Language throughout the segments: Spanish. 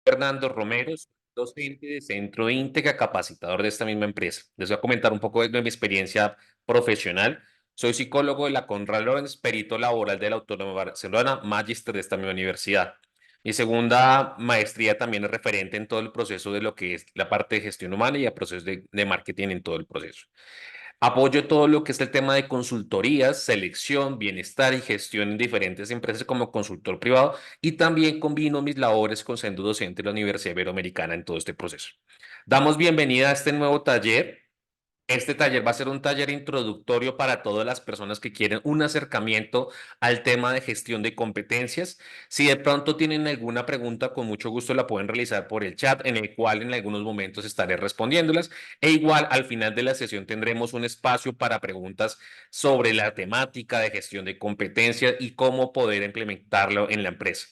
Fernando Romero, soy docente de Centro Íntegra, capacitador de esta misma empresa. Les voy a comentar un poco de mi experiencia profesional. Soy psicólogo de la Conrad Lorenz, perito laboral de la Autónoma de Barcelona, magíster de esta misma universidad. Mi segunda maestría también es referente en todo el proceso de lo que es la parte de gestión humana y el proceso de marketing en todo el proceso. Apoyo todo lo que es el tema de consultorías, selección, bienestar y gestión en diferentes empresas como consultor privado y también combino mis labores con siendo docente de la Universidad Iberoamericana en todo este proceso. Damos bienvenida a este nuevo taller. Este taller va a ser un taller introductorio para todas las personas que quieren un acercamiento al tema de gestión de competencias. Si de pronto tienen alguna pregunta, con mucho gusto la pueden realizar por el chat, en el cual en algunos momentos estaré respondiéndolas. E igual al final de la sesión tendremos un espacio para preguntas sobre la temática de gestión de competencias y cómo poder implementarlo en la empresa.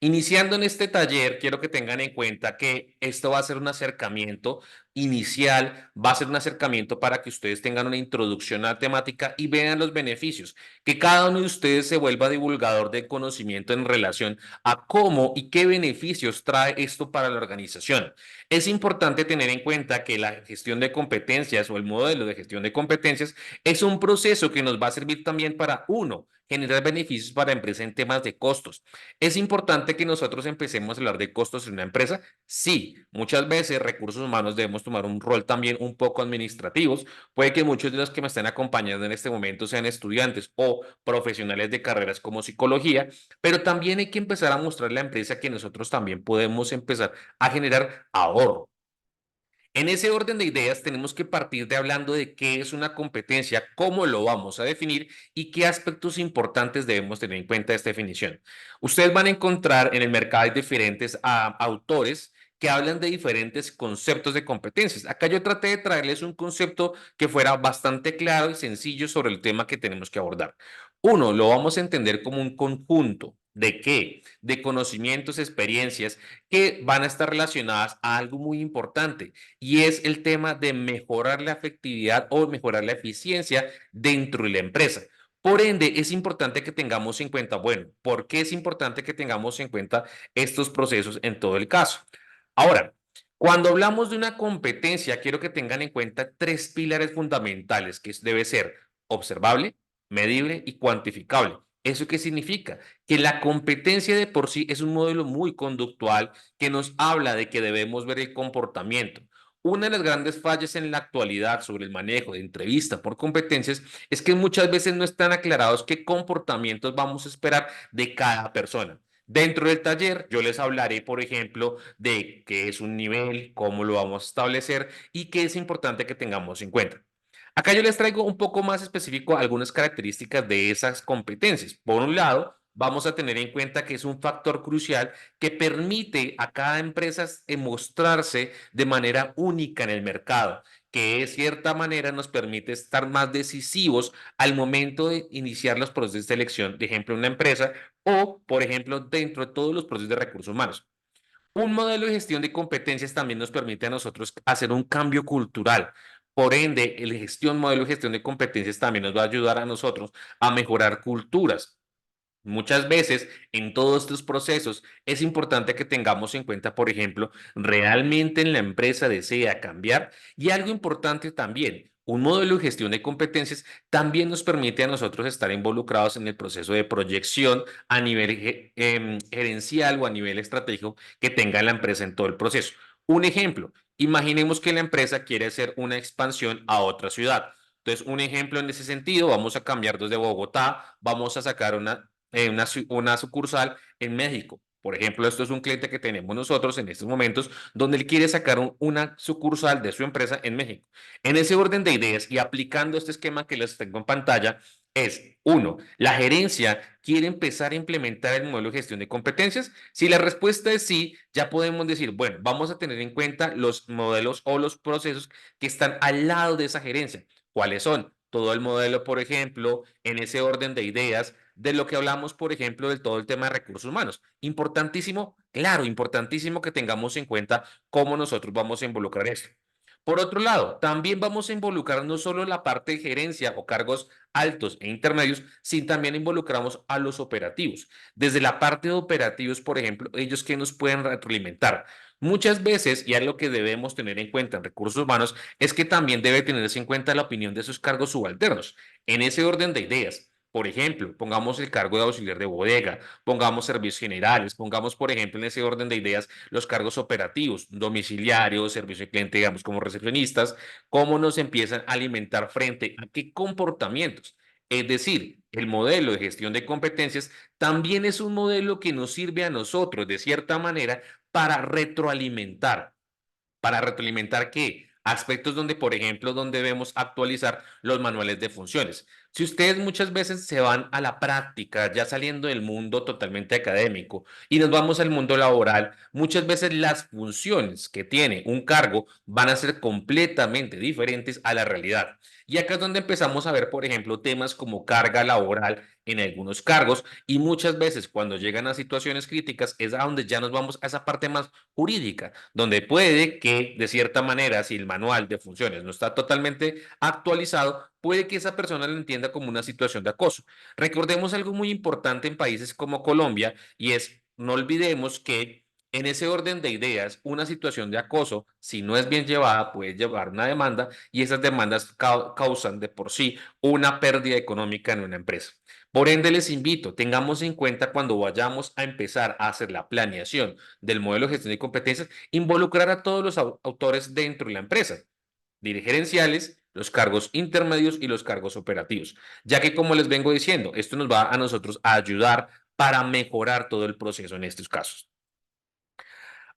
Iniciando en este taller, quiero que tengan en cuenta que esto va a ser un acercamiento inicial, va a ser un acercamiento para que ustedes tengan una introducción a la temática y vean los beneficios, que cada uno de ustedes se vuelva divulgador de conocimiento en relación a cómo y qué beneficios trae esto para la organización. Es importante tener en cuenta que la gestión de competencias o el modelo de gestión de competencias es un proceso que nos va a servir también para, uno, generar beneficios para la empresa en temas de costos. ¿Es importante que nosotros empecemos a hablar de costos en una empresa? Sí, muchas veces recursos humanos debemos tomar un rol también un poco administrativos. Puede que muchos de los que me estén acompañando en este momento sean estudiantes o profesionales de carreras como psicología, pero también hay que empezar a mostrar a la empresa que nosotros también podemos empezar a generar ahorro. En ese orden de ideas tenemos que partir de hablando de qué es una competencia, cómo lo vamos a definir y qué aspectos importantes debemos tener en cuenta de esta definición. Ustedes van a encontrar en el mercado hay diferentes autores que hablan de diferentes conceptos de competencias. Acá yo traté de traerles un concepto que fuera bastante claro y sencillo sobre el tema que tenemos que abordar. Uno, lo vamos a entender como un conjunto. ¿De qué? De conocimientos, experiencias que van a estar relacionadas a algo muy importante y es el tema de mejorar la efectividad o mejorar la eficiencia dentro de la empresa. Por ende, es importante que tengamos en cuenta, bueno, ¿por qué es importante que tengamos en cuenta estos procesos en todo el caso? Ahora, cuando hablamos de una competencia, quiero que tengan en cuenta tres pilares fundamentales, que debe ser observable, medible y cuantificable. ¿Eso qué significa? Que la competencia de por sí es un modelo muy conductual que nos habla de que debemos ver el comportamiento. Una de las grandes fallas en la actualidad sobre el manejo de entrevista por competencias es que muchas veces no están aclarados qué comportamientos vamos a esperar de cada persona. Dentro del taller yo les hablaré, por ejemplo, de qué es un nivel, cómo lo vamos a establecer y qué es importante que tengamos en cuenta. Acá yo les traigo un poco más específico algunas características de esas competencias. Por un lado, vamos a tener en cuenta que es un factor crucial que permite a cada empresa mostrarse de manera única en el mercado, que de cierta manera nos permite estar más decisivos al momento de iniciar los procesos de selección, de ejemplo, una empresa o, por ejemplo, dentro de todos los procesos de recursos humanos. Un modelo de gestión de competencias también nos permite a nosotros hacer un cambio cultural. Por ende, modelo de gestión de competencias también nos va a ayudar a nosotros a mejorar culturas. Muchas veces en todos estos procesos es importante que tengamos en cuenta, por ejemplo, realmente en la empresa desea cambiar y algo importante también, un modelo de gestión de competencias también nos permite a nosotros estar involucrados en el proceso de proyección a nivel gerencial o a nivel estratégico que tenga la empresa en todo el proceso. Un ejemplo, imaginemos que la empresa quiere hacer una expansión a otra ciudad. Entonces, un ejemplo en ese sentido, vamos a cambiar desde Bogotá, vamos a sacar una sucursal en México. Por ejemplo, esto es un cliente que tenemos nosotros en estos momentos, donde él quiere sacar una sucursal de su empresa en México. En ese orden de ideas y aplicando este esquema que les tengo en pantalla, es uno, la gerencia quiere empezar a implementar el modelo de gestión de competencias. Si la respuesta es sí, ya podemos decir, bueno, vamos a tener en cuenta los modelos o los procesos que están al lado de esa gerencia. ¿Cuáles son? Todo el modelo, por ejemplo, en ese orden de ideas de lo que hablamos, por ejemplo, del todo el tema de recursos humanos. Importantísimo, claro, importantísimo que tengamos en cuenta cómo nosotros vamos a involucrar esto. Por otro lado, también vamos a involucrar no solo la parte de gerencia o cargos altos e intermedios, sino también involucramos a los operativos. Desde la parte de operativos, por ejemplo, ellos que nos pueden retroalimentar. Muchas veces, y es lo que debemos tener en cuenta en recursos humanos, es que también debe tenerse en cuenta la opinión de sus cargos subalternos. En ese orden de ideas, por ejemplo, pongamos el cargo de auxiliar de bodega, pongamos servicios generales, pongamos, por ejemplo, en ese orden de ideas, los cargos operativos, domiciliarios, servicio al cliente, digamos, como recepcionistas, cómo nos empiezan a alimentar frente a qué comportamientos. Es decir, el modelo de gestión de competencias también es un modelo que nos sirve a nosotros, de cierta manera, para retroalimentar. ¿Para retroalimentar qué? Aspectos donde, por ejemplo, donde debemos actualizar los manuales de funciones. Si ustedes muchas veces se van a la práctica, ya saliendo del mundo totalmente académico, y nos vamos al mundo laboral, muchas veces las funciones que tiene un cargo van a ser completamente diferentes a la realidad. Y acá es donde empezamos a ver, por ejemplo, temas como carga laboral en algunos cargos, y muchas veces cuando llegan a situaciones críticas es a donde ya nos vamos a esa parte más jurídica, donde puede que, de cierta manera, si el manual de funciones no está totalmente actualizado, puede que esa persona lo entienda como una situación de acoso. Recordemos algo muy importante en países como Colombia y es, no olvidemos que en ese orden de ideas, una situación de acoso, si no es bien llevada, puede llevar una demanda y esas demandas causan de por sí una pérdida económica en una empresa. Por ende, les invito, tengamos en cuenta cuando vayamos a empezar a hacer la planeación del modelo de gestión de competencias, involucrar a todos los autores dentro de la empresa, gerenciales, los cargos intermedios y los cargos operativos, ya que como les vengo diciendo, esto nos va a nosotros a ayudar para mejorar todo el proceso en estos casos.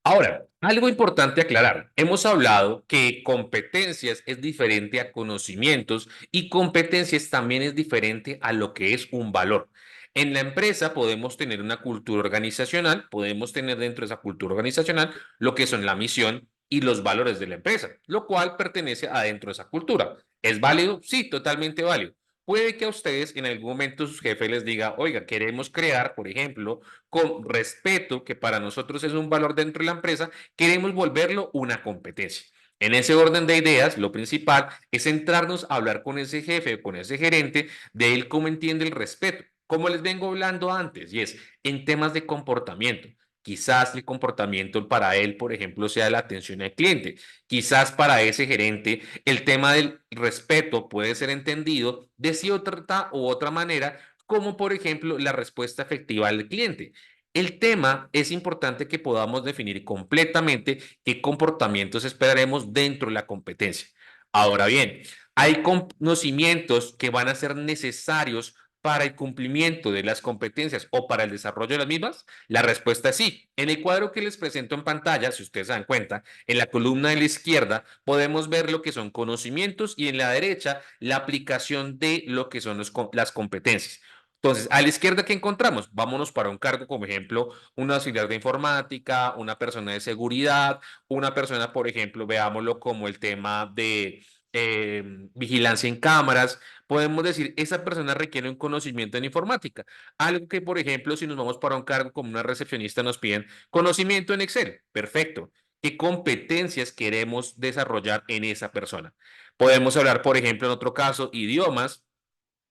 Ahora, algo importante aclarar. Hemos hablado que competencias es diferente a conocimientos y competencias también es diferente a lo que es un valor. En la empresa podemos tener una cultura organizacional, podemos tener dentro de esa cultura organizacional lo que son la misión y los valores de la empresa, lo cual pertenece adentro de esa cultura. ¿Es válido? Sí, totalmente válido. Puede que a ustedes en algún momento sus jefes les diga, oiga, queremos crear, por ejemplo, con respeto, que para nosotros es un valor dentro de la empresa, queremos volverlo una competencia. En ese orden de ideas, lo principal es centrarnos a hablar con ese jefe o con ese gerente de él cómo entiende el respeto, como les vengo hablando antes, y es en temas de comportamiento. Quizás el comportamiento para él, por ejemplo, sea la atención al cliente. Quizás para ese gerente el tema del respeto puede ser entendido de cierta u otra manera, como por ejemplo la respuesta efectiva al cliente. El tema es importante que podamos definir completamente qué comportamientos esperaremos dentro de la competencia. Ahora bien, hay conocimientos que van a ser necesarios para el cumplimiento de las competencias o para el desarrollo de las mismas. La respuesta es sí. En el cuadro que les presento en pantalla, si ustedes se dan cuenta, en la columna de la izquierda podemos ver lo que son conocimientos y en la derecha la aplicación de lo que son las competencias. Entonces, a la izquierda, ¿qué encontramos? Vámonos para un cargo, como ejemplo, un auxiliar de informática, una persona de seguridad, una persona, por ejemplo, veámoslo como el tema de vigilancia en cámaras. Podemos decir, esa persona requiere un conocimiento en informática. Algo que, por ejemplo, si nos vamos para un cargo como una recepcionista, nos piden conocimiento en Excel. Perfecto. ¿Qué competencias queremos desarrollar en esa persona? Podemos hablar, por ejemplo, en otro caso, idiomas.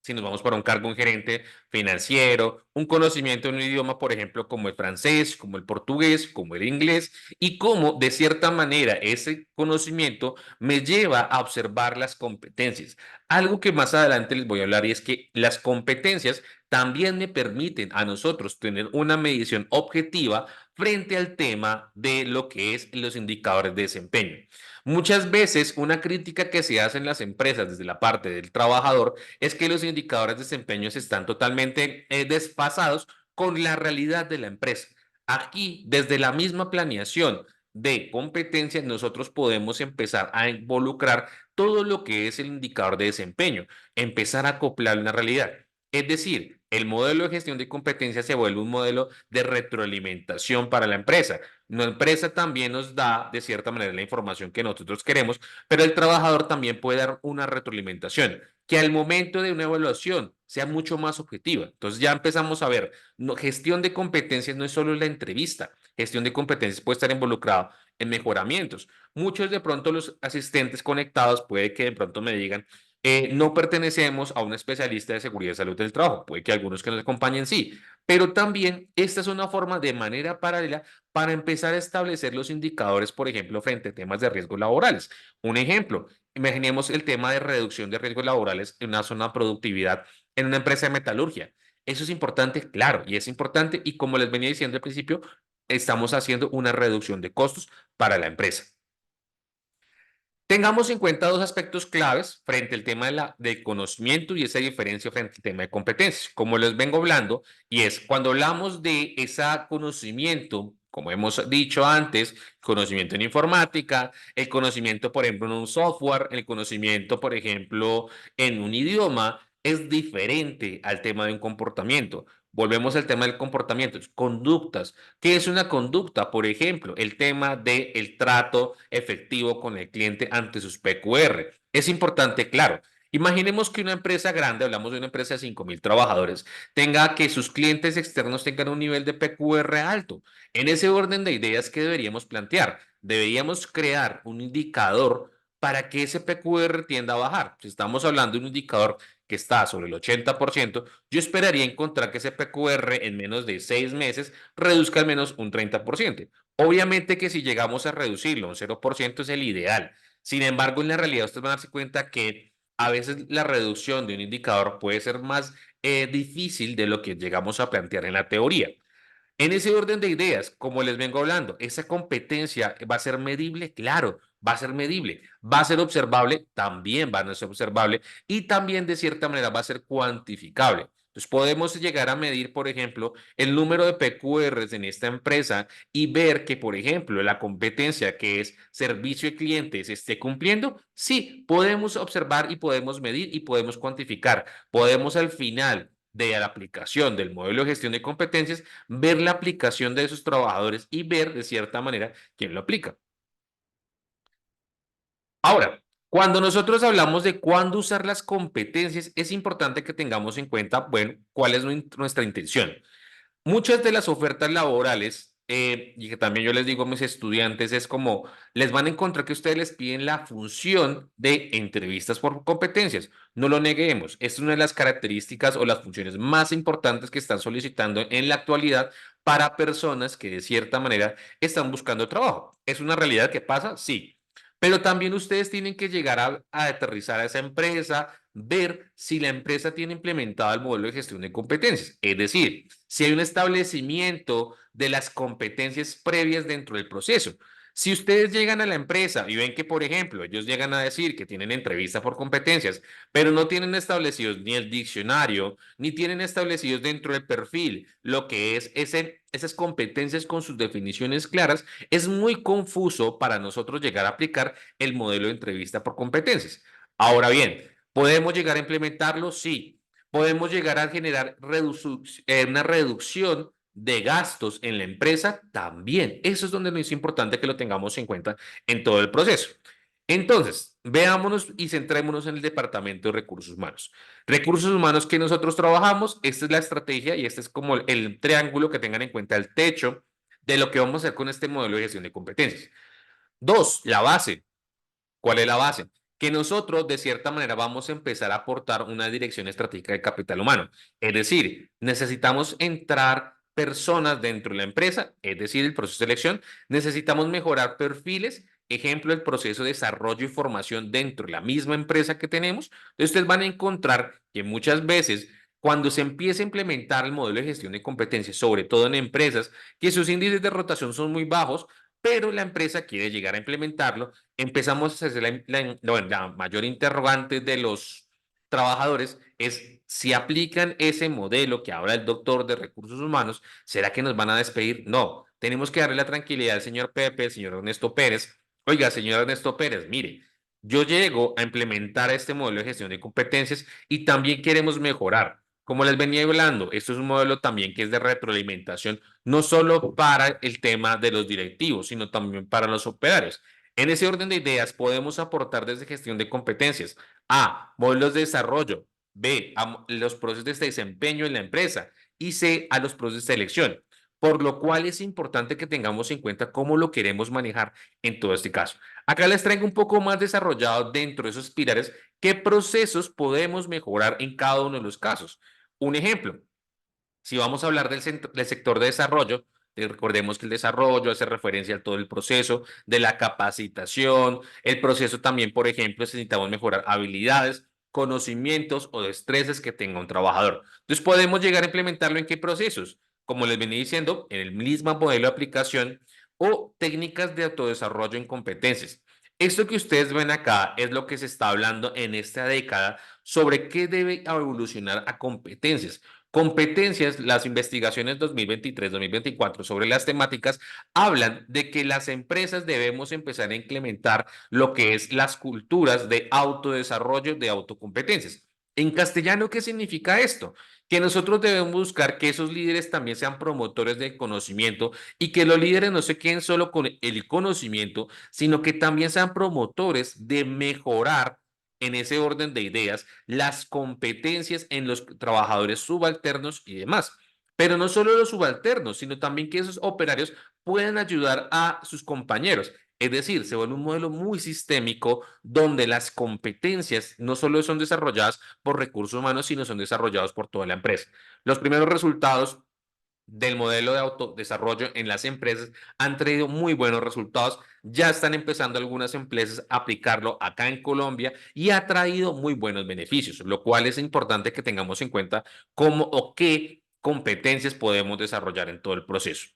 Si nos vamos para un cargo, un gerente financiero, un conocimiento de un idioma, por ejemplo, como el francés, como el portugués, como el inglés, y cómo de cierta manera ese conocimiento me lleva a observar las competencias. Algo que más adelante les voy a hablar y es que las competencias también me permiten a nosotros tener una medición objetiva frente al tema de lo que es los indicadores de desempeño. Muchas veces una crítica que se hace en las empresas desde la parte del trabajador es que los indicadores de desempeño están totalmente desfasados con la realidad de la empresa. Aquí, desde la misma planeación de competencias, nosotros podemos empezar a involucrar todo lo que es el indicador de desempeño, empezar a acoplar una realidad. Es decir, el modelo de gestión de competencias se vuelve un modelo de retroalimentación para la empresa. La empresa también nos da, de cierta manera, la información que nosotros queremos, pero el trabajador también puede dar una retroalimentación que al momento de una evaluación sea mucho más objetiva. Entonces ya empezamos a ver, no, gestión de competencias no es solo la entrevista, gestión de competencias puede estar involucrado en mejoramientos. Muchos de pronto los asistentes conectados puede que de pronto me digan, no pertenecemos a un especialista de seguridad y salud del trabajo. Puede que algunos que nos acompañen sí, pero también esta es una forma de manera paralela para empezar a establecer los indicadores, por ejemplo, frente a temas de riesgos laborales. Un ejemplo, imaginemos el tema de reducción de riesgos laborales en una zona de productividad en una empresa de metalurgia. Eso es importante, claro, y es importante, y como les venía diciendo al principio, estamos haciendo una reducción de costos para la empresa. Tengamos en cuenta dos aspectos claves frente al tema del conocimiento y esa diferencia frente al tema de competencias. Como les vengo hablando, y es cuando hablamos de ese conocimiento, como hemos dicho antes, conocimiento en informática, el conocimiento, por ejemplo, en un software, el conocimiento, por ejemplo, en un idioma, es diferente al tema de un comportamiento. Volvemos al tema del comportamiento, conductas. ¿Qué es una conducta? Por ejemplo, el tema del trato efectivo con el cliente ante sus PQR. Es importante, claro. Imaginemos que una empresa grande, hablamos de una empresa de 5.000 trabajadores, tenga que sus clientes externos tengan un nivel de PQR alto. En ese orden de ideas, ¿qué deberíamos plantear? Deberíamos crear un indicador para que ese PQR tienda a bajar. Si estamos hablando de un indicador que está sobre el 80%, yo esperaría encontrar que ese PQR en menos de 6 meses reduzca al menos un 30%. Obviamente que si llegamos a reducirlo un 0% es el ideal. Sin embargo, en la realidad ustedes van a darse cuenta que a veces la reducción de un indicador puede ser más difícil de lo que llegamos a plantear en la teoría. En ese orden de ideas, como les vengo hablando, esa competencia va a ser medible, claro, va a ser medible, va a ser observable, también va a ser observable y también de cierta manera va a ser cuantificable. Entonces podemos llegar a medir, por ejemplo, el número de PQRs en esta empresa y ver que, por ejemplo, la competencia que es servicio de clientes esté cumpliendo. Sí, podemos observar y podemos medir y podemos cuantificar. Podemos al final de la aplicación del modelo de gestión de competencias ver la aplicación de esos trabajadores y ver de cierta manera quién lo aplica. Ahora, cuando nosotros hablamos de cuándo usar las competencias, es importante que tengamos en cuenta, bueno, cuál es nuestra intención. Muchas de las ofertas laborales, y que también yo les digo a mis estudiantes, es como les van a encontrar que ustedes les piden la función de entrevistas por competencias. No lo neguemos, es una de las características o las funciones más importantes que están solicitando en la actualidad para personas que de cierta manera están buscando trabajo. ¿Es una realidad que pasa? Sí. Pero también ustedes tienen que llegar a aterrizar a esa empresa, ver si la empresa tiene implementado el modelo de gestión de competencias. Es decir, si hay un establecimiento de las competencias previas dentro del proceso. Si ustedes llegan a la empresa y ven que, por ejemplo, ellos llegan a decir que tienen entrevista por competencias, pero no tienen establecidos ni el diccionario, ni tienen establecidos dentro del perfil lo que es esas competencias con sus definiciones claras, es muy confuso para nosotros llegar a aplicar el modelo de entrevista por competencias. Ahora bien, ¿podemos llegar a implementarlo? Sí. ¿Podemos llegar a generar una reducción de gastos en la empresa? También. Eso es donde es importante que lo tengamos en cuenta en todo el proceso. Entonces, veámonos y centrémonos en el departamento de recursos humanos. Recursos humanos que nosotros trabajamos, esta es la estrategia y este es como el triángulo que tengan en cuenta el techo de lo que vamos a hacer con este modelo de gestión de competencias. Dos, la base. ¿Cuál es la base? Que nosotros, de cierta manera, vamos a empezar a aportar una dirección estratégica de capital humano. Es decir, necesitamos entrar personas dentro de la empresa, es decir, el proceso de selección. Necesitamos mejorar perfiles, ejemplo, el proceso de desarrollo y formación dentro de la misma empresa que tenemos. Entonces, ustedes van a encontrar que muchas veces, cuando se empieza a implementar el modelo de gestión de competencias, sobre todo en empresas que sus índices de rotación son muy bajos, pero la empresa quiere llegar a implementarlo, empezamos a hacer bueno, la mayor interrogante de los trabajadores es si aplican ese modelo que ahora el doctor de recursos humanos, ¿será que nos van a despedir? No, tenemos que darle la tranquilidad al señor Pepe, al señor Ernesto Pérez. Oiga, señor Ernesto Pérez, mire, yo llego a implementar este modelo de gestión de competencias y también queremos mejorar. Como les venía hablando, esto es un modelo también que es de retroalimentación, no solo para el tema de los directivos, sino también para los operarios. En ese orden de ideas, podemos aportar desde gestión de competencias A, modelos de desarrollo, B, a los procesos de desempeño en la empresa y C, a los procesos de selección. por lo cual es importante que tengamos en cuenta cómo lo queremos manejar en todo este caso. Acá les traigo un poco más desarrollado dentro de esos pilares qué procesos podemos mejorar en cada uno de los casos. Un ejemplo, si vamos a hablar del sector de desarrollo, recordemos que el desarrollo hace referencia a todo el proceso de la capacitación, el proceso también, por ejemplo, si necesitamos mejorar habilidades, conocimientos o destrezas que tenga un trabajador. Entonces podemos llegar a implementarlo en qué procesos, como les venía diciendo, en el mismo modelo de aplicación o técnicas de autodesarrollo en competencias. Esto que ustedes ven acá es lo que se está hablando en esta década sobre qué debe evolucionar a competencias. Competencias, las investigaciones 2023-2024 sobre las temáticas hablan de que las empresas debemos empezar a implementar lo que es las culturas de autodesarrollo de autocompetencias. En castellano, ¿qué significa esto? Que nosotros debemos buscar que esos líderes también sean promotores del conocimiento y que los líderes no se queden solo con el conocimiento, sino que también sean promotores de mejorar en ese orden de ideas las competencias en los trabajadores subalternos y demás. Pero no solo los subalternos, sino también que esos operarios puedan ayudar a sus compañeros. Es decir, se vuelve un modelo muy sistémico donde las competencias no solo son desarrolladas por recursos humanos, sino son desarrollados por toda la empresa. Los primeros resultados del modelo de autodesarrollo en las empresas han traído muy buenos resultados. Ya están empezando algunas empresas a aplicarlo acá en Colombia y ha traído muy buenos beneficios, lo cual es importante que tengamos en cuenta cómo o qué competencias podemos desarrollar en todo el proceso.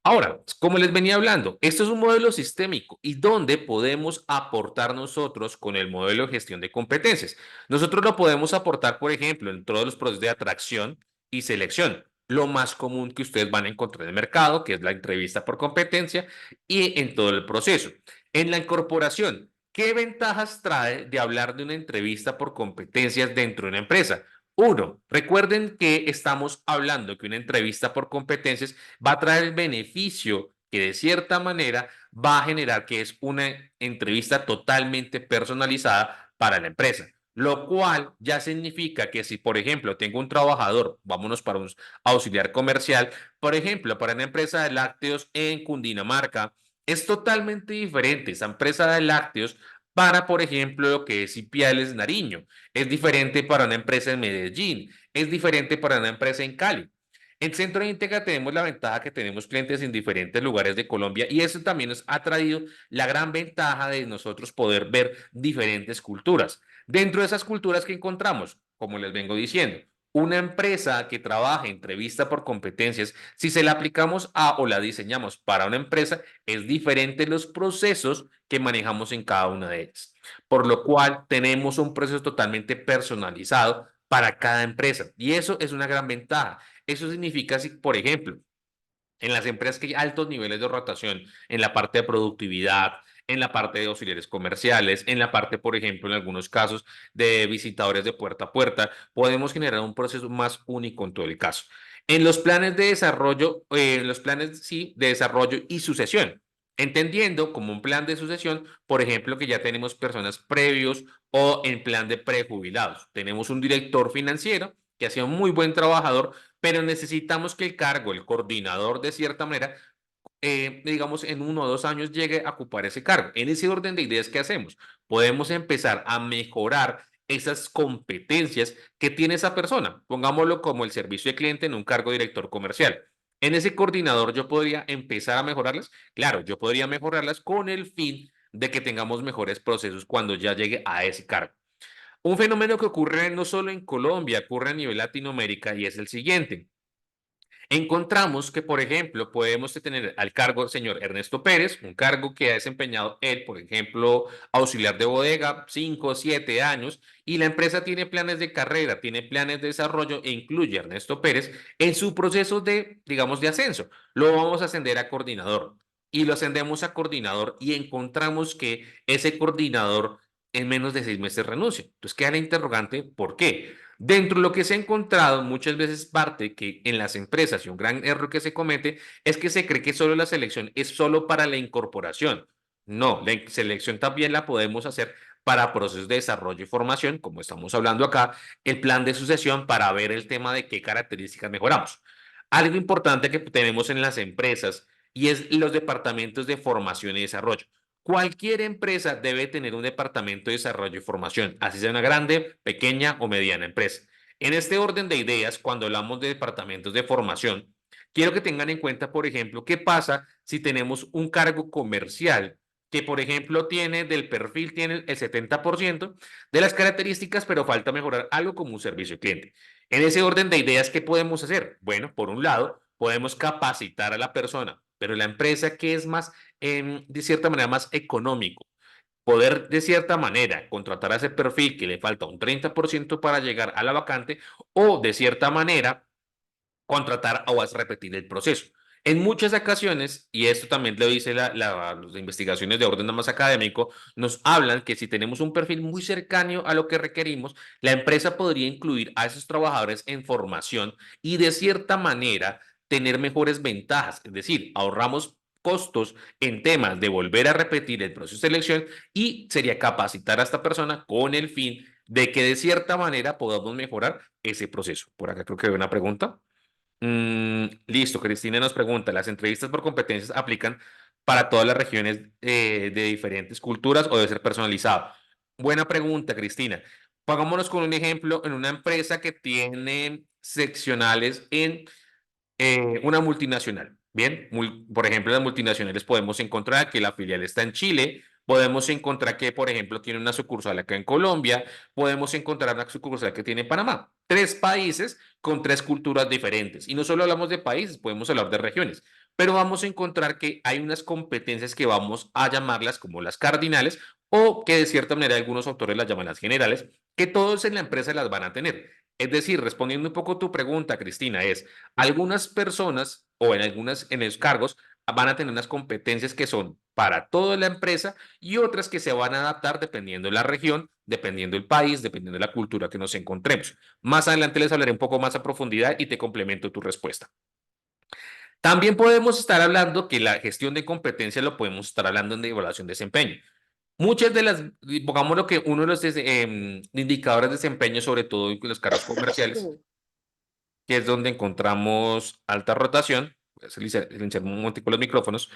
Ahora, como les venía hablando, esto es un modelo sistémico y donde podemos aportar nosotros con el modelo de gestión de competencias. Nosotros lo podemos aportar, por ejemplo, en todos los procesos de atracción y selección. Lo más común que ustedes van a encontrar en el mercado, que es la entrevista por competencia, y en todo el proceso. En la incorporación, ¿qué ventajas trae de hablar de una entrevista por competencias dentro de una empresa? Uno, recuerden que estamos hablando que una entrevista por competencias va a traer el beneficio que de cierta manera va a generar que es una entrevista totalmente personalizada para la empresa. Lo cual ya significa que si, por ejemplo, tengo un trabajador, vámonos para un auxiliar comercial, por ejemplo, para una empresa de lácteos en Cundinamarca, es totalmente diferente esa empresa de lácteos para, por ejemplo, lo que es Ipiales Nariño. Es diferente para una empresa en Medellín, es diferente para una empresa en Cali. En Centro Íntegra tenemos la ventaja que tenemos clientes en diferentes lugares de Colombia y eso también nos ha traído la gran ventaja de nosotros poder ver diferentes culturas. Dentro de esas culturas que encontramos, como les vengo diciendo, una empresa que trabaja entrevista por competencias, si se la aplicamos a o la diseñamos para una empresa, es diferente los procesos que manejamos en cada una de ellas. Por lo cual tenemos un proceso totalmente personalizado para cada empresa y eso es una gran ventaja. Eso significa, si, por ejemplo, en las empresas que hay altos niveles de rotación, en la parte de productividad, en la parte de auxiliares comerciales, en la parte, por ejemplo, en algunos casos de visitadores de puerta a puerta, podemos generar un proceso más único en todo el caso. En los planes de desarrollo, en los planes, sí, de desarrollo y sucesión, entendiendo como un plan de sucesión, por ejemplo, que ya tenemos personas previos o en plan de prejubilados. Tenemos un director financiero que ha sido un muy buen trabajador, pero necesitamos que el cargo, el coordinador de cierta manera, digamos, en 1 o 2 años llegue a ocupar ese cargo. En ese orden de ideas, ¿qué hacemos? Podemos empezar a mejorar esas competencias que tiene esa persona. Pongámoslo como el servicio de cliente en un cargo de director comercial. En ese coordinador yo podría empezar a mejorarlas. Claro, yo podría mejorarlas con el fin de que tengamos mejores procesos cuando ya llegue a ese cargo. Un fenómeno que ocurre no solo en Colombia, ocurre a nivel Latinoamérica y es el siguiente. Encontramos que, por ejemplo, podemos tener al cargo del señor Ernesto Pérez, un cargo que ha desempeñado él, por ejemplo, auxiliar de bodega, 5 o 7 años, y la empresa tiene planes de carrera, tiene planes de desarrollo e incluye a Ernesto Pérez en su proceso de, digamos, de ascenso. Lo vamos a ascender a coordinador y lo ascendemos a coordinador y encontramos que ese coordinador en menos de 6 meses renuncia. Entonces queda la interrogante, ¿por qué? Dentro de lo que se ha encontrado, muchas veces parte que en las empresas y un gran error que se comete es que se cree que solo la selección es solo para la incorporación. No, la selección también la podemos hacer para procesos de desarrollo y formación, como estamos hablando acá, el plan de sucesión para ver el tema de qué características mejoramos. Algo importante que tenemos en las empresas y es los departamentos de formación y desarrollo. Cualquier empresa debe tener un departamento de desarrollo y formación, así sea una grande, pequeña o mediana empresa. En este orden de ideas, cuando hablamos de departamentos de formación, quiero que tengan en cuenta, por ejemplo, qué pasa si tenemos un cargo comercial que, por ejemplo, tiene del perfil, tiene el 70% de las características, pero falta mejorar algo como un servicio al cliente. En ese orden de ideas, ¿qué podemos hacer? Bueno, por un lado, podemos capacitar a la persona, pero la empresa que es más, de cierta manera, más económico, poder de cierta manera contratar a ese perfil que le falta un 30% para llegar a la vacante o de cierta manera contratar o vas a repetir el proceso. En muchas ocasiones, y esto también lo dice las investigaciones de orden más académico, nos hablan que si tenemos un perfil muy cercano a lo que requerimos, la empresa podría incluir a esos trabajadores en formación y de cierta manera tener mejores ventajas, es decir, ahorramos costos en temas de volver a repetir el proceso de selección y sería capacitar a esta persona con el fin de que de cierta manera podamos mejorar ese proceso. Por acá creo que hay una pregunta. Listo, Cristina nos pregunta, ¿las entrevistas por competencias aplican para todas las regiones de diferentes culturas o debe ser personalizado? Buena pregunta, Cristina. Pongámonos con un ejemplo en una empresa que tiene seccionales en una multinacional. Bien, por ejemplo, en las multinacionales podemos encontrar que la filial está en Chile, podemos encontrar que, por ejemplo, tiene una sucursal acá en Colombia, podemos encontrar una sucursal que tiene en Panamá. Tres países con tres culturas diferentes. Y no solo hablamos de países, podemos hablar de regiones, pero vamos a encontrar que hay unas competencias que vamos a llamarlas como las cardinales o que de cierta manera algunos autores las llaman las generales, que todos en la empresa las van a tener. Es decir, respondiendo un poco tu pregunta, Cristina, es algunas personas o en los cargos van a tener unas competencias que son para toda la empresa y otras que se van a adaptar dependiendo de la región, dependiendo del país, dependiendo de la cultura que nos encontremos. Más adelante les hablaré un poco más a profundidad y te complemento tu respuesta. También podemos estar hablando que la gestión de competencias lo podemos estar hablando en de evaluación de desempeño. Muchas de las, pongamos lo que uno de los indicadores de desempeño, sobre todo en los cargos comerciales, que es donde encontramos alta rotación, pues, silenciar un momentico los micrófonos,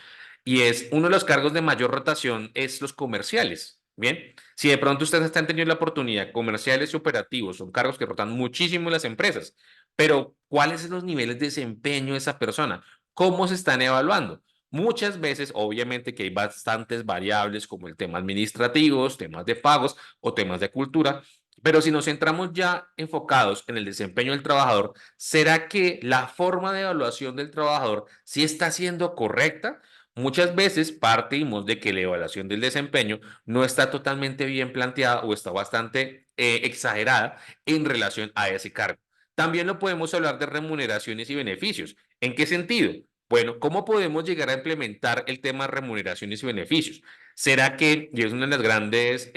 y es uno de los cargos de mayor rotación es los comerciales. Bien, si de pronto ustedes están teniendo la oportunidad, comerciales y operativos son cargos que rotan muchísimo en las empresas, pero ¿cuáles son los niveles de desempeño de esa persona? ¿Cómo se están evaluando? Muchas veces, obviamente, que hay bastantes variables como el tema administrativos, temas de pagos o temas de cultura, pero si nos centramos ya enfocados en el desempeño del trabajador, ¿será que la forma de evaluación del trabajador sí está siendo correcta? Muchas veces partimos de que la evaluación del desempeño no está totalmente bien planteada o está bastante exagerada en relación a ese cargo. También lo podemos hablar de remuneraciones y beneficios. ¿En qué sentido? Bueno, ¿cómo podemos llegar a implementar el tema de remuneraciones y beneficios? ¿Será que, y es una de las grandes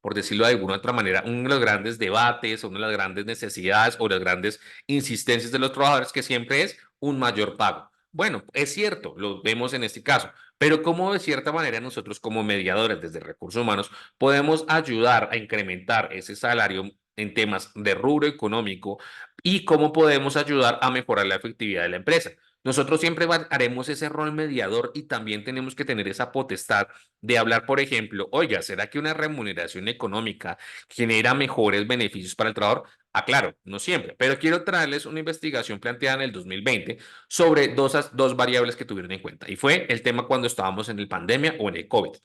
por decirlo de alguna otra manera, uno de los grandes debates, una de las grandes necesidades o las grandes insistencias de los trabajadores que siempre es un mayor pago? Bueno, es cierto, lo vemos en este caso, pero cómo de cierta manera nosotros como mediadores desde recursos humanos podemos ayudar a incrementar ese salario en temas de rubro económico y cómo podemos ayudar a mejorar la efectividad de la empresa. Nosotros siempre haremos ese rol mediador y también tenemos que tener esa potestad de hablar, por ejemplo, oiga, ¿será que una remuneración económica genera mejores beneficios para el trabajador? Ah, claro, no siempre, pero quiero traerles una investigación planteada en el 2020 sobre dos variables que tuvieron en cuenta. Y fue el tema cuando estábamos en el pandemia o en el COVID.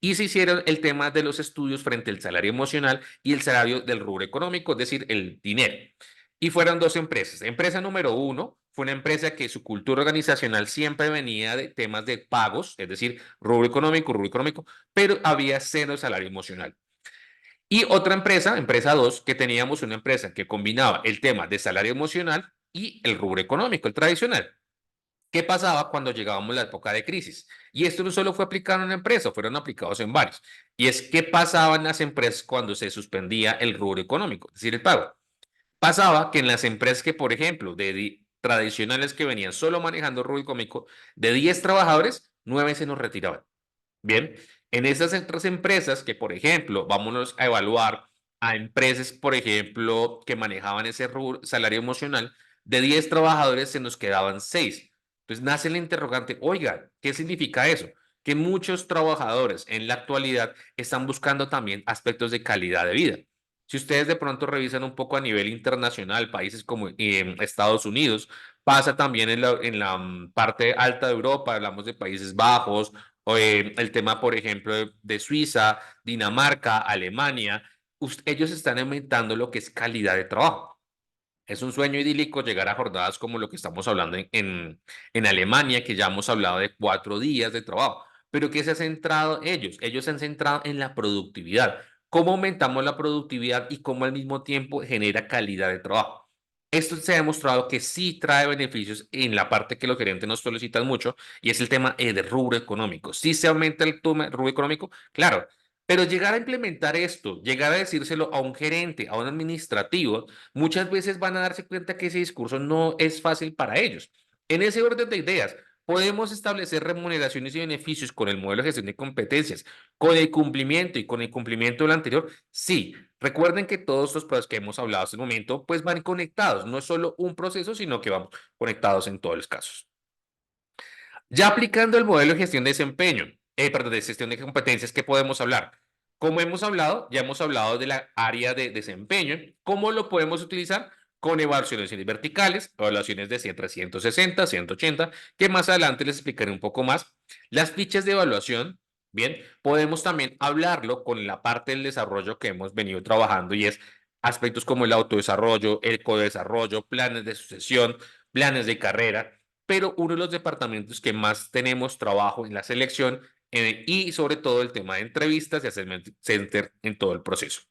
Y se hicieron el tema de los estudios frente al salario emocional y el salario del rubro económico, es decir, el dinero. Y fueron dos empresas. Empresa número uno fue una empresa que su cultura organizacional siempre venía de temas de pagos, es decir, rubro económico, pero había cero salario emocional. Y otra empresa, empresa 2 que teníamos una empresa que combinaba el tema de salario emocional y el rubro económico, el tradicional. ¿Qué pasaba cuando llegábamos a la época de crisis? Y esto no solo fue aplicado en una empresa, fueron aplicados en varios. Y es qué pasaba en las empresas cuando se suspendía el rubro económico, es decir, el pago. Pasaba que en las empresas que, por ejemplo, tradicionales que venían solo manejando rubro económico, de 10 trabajadores, 9 se nos retiraban. Bien, en esas otras empresas que, por ejemplo, vámonos a evaluar a empresas, por ejemplo, que manejaban ese salario emocional, De 10 trabajadores se nos quedaban 6. Entonces nace el interrogante, oiga, ¿qué significa eso? Que muchos trabajadores en la actualidad están buscando también aspectos de calidad de vida. Si ustedes de pronto revisan un poco a nivel internacional, países como Estados Unidos, pasa también en la parte alta de Europa, hablamos de Países Bajos, o, el tema, por ejemplo, de Suiza, Dinamarca, Alemania, ellos están aumentando lo que es calidad de trabajo. Es un sueño idílico llegar a jornadas como lo que estamos hablando en Alemania, que ya hemos hablado de 4 días de trabajo. Pero ¿qué se ha centrado ellos? Ellos se han centrado en la productividad. ¿Cómo aumentamos la productividad y cómo al mismo tiempo genera calidad de trabajo? Esto se ha demostrado que sí trae beneficios en la parte que los gerentes nos solicitan mucho y es el tema de rubro económico. ¿Sí se aumenta el rubro económico? Claro, pero llegar a implementar esto, llegar a decírselo a un gerente, a un administrativo, muchas veces van a darse cuenta que ese discurso no es fácil para ellos. En ese orden de ideas, podemos establecer remuneraciones y beneficios con el modelo de gestión de competencias, con el cumplimiento y con el cumplimiento del anterior. Sí, recuerden que todos estos procesos que hemos hablado hasta el momento, pues van conectados. No es solo un proceso, sino que vamos conectados en todos los casos. Ya aplicando el modelo de gestión de desempeño, perdón, de gestión de competencias, ¿qué podemos hablar? Como hemos hablado, ya hemos hablado de la área de desempeño. ¿Cómo lo podemos utilizar? Con evaluaciones verticales, evaluaciones de 100, 360, 180, que más adelante les explicaré un poco más. Las fichas de evaluación, bien, podemos también hablarlo con la parte del desarrollo que hemos venido trabajando y es aspectos como el autodesarrollo, el codesarrollo, planes de sucesión, planes de carrera, pero uno de los departamentos que más tenemos trabajo en la selección y sobre todo el tema de entrevistas y assessment center en todo el proceso.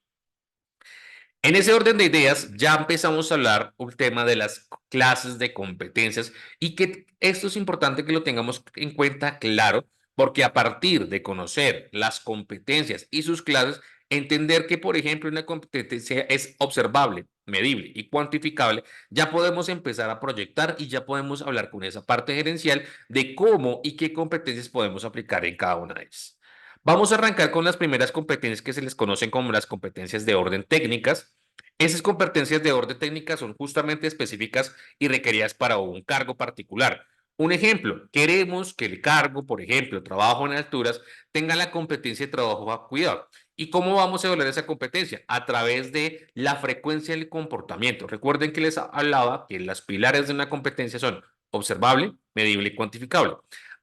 En ese orden de ideas, ya empezamos a hablar un tema de las clases de competencias y que esto es importante que lo tengamos en cuenta claro, porque a partir de conocer las competencias y sus clases, entender que, por ejemplo, una competencia es observable, medible y cuantificable, ya podemos empezar a proyectar y ya podemos hablar con esa parte gerencial de cómo y qué competencias podemos aplicar en cada una de ellas. Vamos a arrancar con las primeras competencias que se les conocen como las competencias de orden técnicas. Esas competencias de orden técnica son justamente específicas y requeridas para un cargo particular. Un ejemplo, queremos que el cargo, por ejemplo, trabajo en alturas, tenga la competencia de trabajo a cuidado. ¿Y cómo vamos a evaluar esa competencia? A través de la frecuencia del comportamiento. Recuerden que les hablaba que las pilares de una competencia son observable, medible y cuantificable.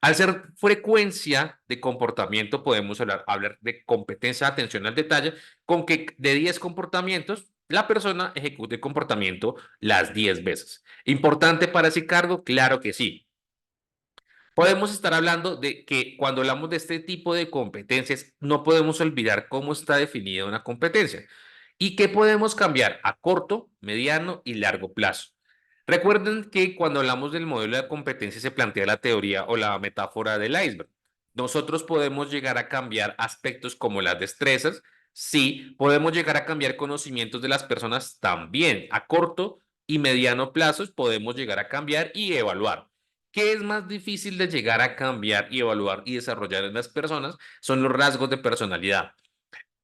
Al ser frecuencia de comportamiento, podemos hablar de competencia de atención al detalle, con que de 10 comportamientos, la persona ejecute el comportamiento las 10 veces. ¿Importante para ese cargo? Claro que sí. Podemos estar hablando de que cuando hablamos de este tipo de competencias, no podemos olvidar cómo está definida una competencia y qué podemos cambiar a corto, mediano y largo plazo. Recuerden que cuando hablamos del modelo de competencia se plantea la teoría o la metáfora del iceberg. Nosotros podemos llegar a cambiar aspectos como las destrezas, sí, podemos llegar a cambiar conocimientos de las personas también. A corto y mediano plazos podemos llegar a cambiar y evaluar. ¿Qué es más difícil de llegar a cambiar y evaluar y desarrollar en las personas? Son los rasgos de personalidad.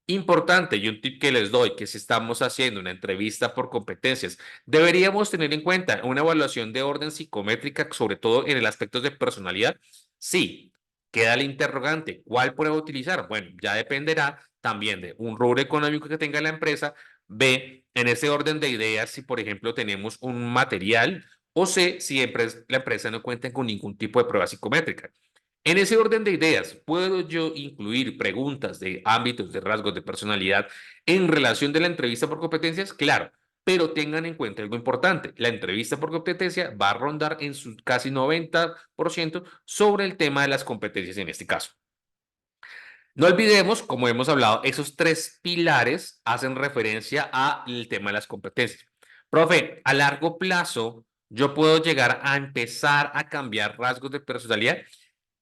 Importante y un tip que les doy, que si estamos haciendo una entrevista por competencias, deberíamos tener en cuenta una evaluación de orden psicométrica, sobre todo en el aspecto de personalidad. Sí, queda el interrogante, ¿cuál puedo utilizar? Bueno, ya dependerá también de un rubro económico que tenga la empresa, B, en ese orden de ideas, si por ejemplo tenemos un material, o C, si la empresa no cuenta con ningún tipo de prueba psicométrica. En ese orden de ideas, ¿puedo yo incluir preguntas de ámbitos, de rasgos de personalidad en relación de la entrevista por competencias? Claro, pero tengan en cuenta algo importante. La entrevista por competencia va a rondar en su casi 90% sobre el tema de las competencias en este caso. No olvidemos, como hemos hablado, esos 3 pilares hacen referencia al tema de las competencias. Profe, a largo plazo, yo puedo llegar a empezar a cambiar rasgos de personalidad.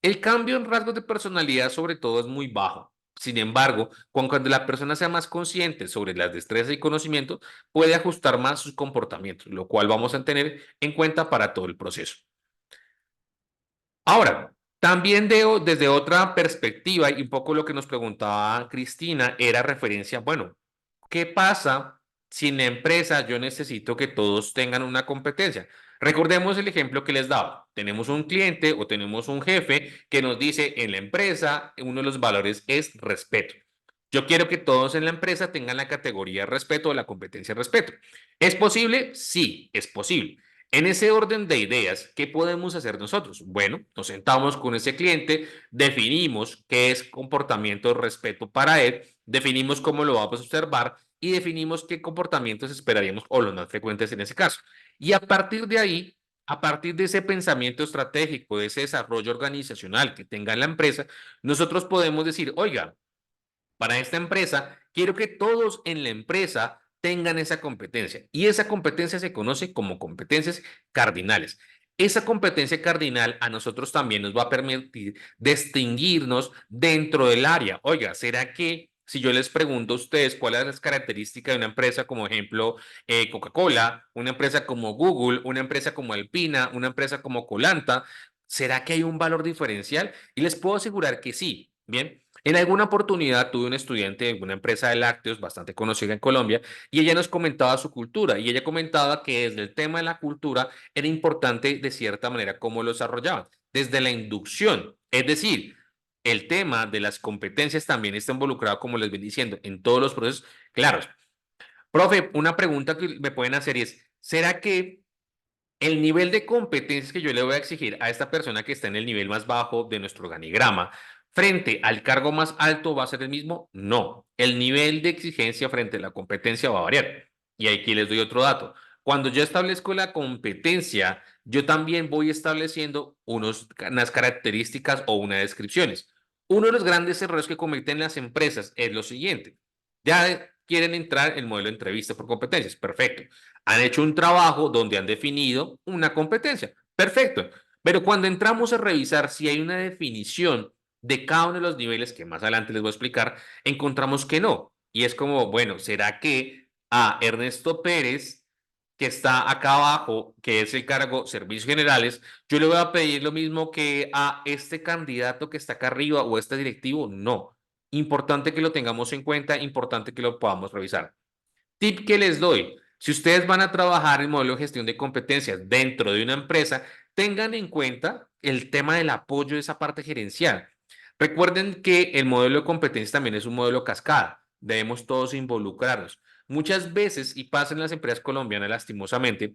El cambio en rasgos de personalidad sobre todo es muy bajo. Sin embargo, cuando la persona sea más consciente sobre las destrezas y conocimientos, puede ajustar más sus comportamientos, lo cual vamos a tener en cuenta para todo el proceso. Ahora, también desde otra perspectiva, y un poco lo que nos preguntaba Cristina, era referencia, bueno, ¿qué pasa si en la empresa yo necesito que todos tengan una competencia. Recordemos el ejemplo que les daba. Tenemos un cliente o tenemos un jefe que nos dice en la empresa, uno de los valores es respeto. Yo quiero que todos en la empresa tengan la categoría de respeto o la competencia de respeto. ¿Es posible? Sí, es posible. En ese orden de ideas, ¿qué podemos hacer nosotros? Bueno, nos sentamos con ese cliente, definimos qué es comportamiento de respeto para él, definimos cómo lo vamos a observar y definimos qué comportamientos esperaríamos o los más frecuentes en ese caso. Y a partir de ahí, a partir de ese pensamiento estratégico, de ese desarrollo organizacional que tenga la empresa, nosotros podemos decir, oiga, para esta empresa, quiero que todos en la empresa tengan esa competencia y esa competencia se conoce como competencias cardinales. Esa competencia cardinal a nosotros también nos va a permitir distinguirnos dentro del área. Oiga, ¿será que si yo les pregunto a ustedes cuáles son las características de una empresa como ejemplo Coca-Cola, una empresa como Google, una empresa como Alpina, una empresa como Colanta, ¿será que hay un valor diferencial? Y les puedo asegurar que sí. Bien, en alguna oportunidad tuve un estudiante de una empresa de lácteos bastante conocida en Colombia y ella nos comentaba su cultura y ella comentaba que desde el tema de la cultura era importante de cierta manera cómo lo desarrollaban, desde la inducción, es decir, el tema de las competencias también está involucrado, como les ven diciendo, en todos los procesos claros. Profe, una pregunta que me pueden hacer es, ¿será que el nivel de competencias que yo le voy a exigir a esta persona que está en el nivel más bajo de nuestro organigrama frente al cargo más alto va a ser el mismo? No, el nivel de exigencia frente a la competencia va a variar. Y aquí les doy otro dato. Cuando yo establezco la competencia, yo también voy estableciendo unas características o unas descripciones. Uno de los grandes errores que cometen las empresas es lo siguiente. Ya quieren entrar en el modelo de entrevista por competencias. Perfecto. Han hecho un trabajo donde han definido una competencia. Perfecto. Pero cuando entramos a revisar si hay una definición de cada uno de los niveles, que más adelante les voy a explicar, encontramos que no. Y es como, bueno, ¿será que a Ernesto Pérez, que está acá abajo, que es el cargo Servicios Generales, yo le voy a pedir lo mismo que a este candidato que está acá arriba o a este directivo? No. Importante que lo tengamos en cuenta, importante que lo podamos revisar. Tip que les doy, si ustedes van a trabajar en modelo de gestión de competencias dentro de una empresa, tengan en cuenta el tema del apoyo de esa parte gerencial. Recuerden que el modelo de competencias también es un modelo cascada. Debemos todos involucrarnos. Muchas veces, y pasa en las empresas colombianas lastimosamente,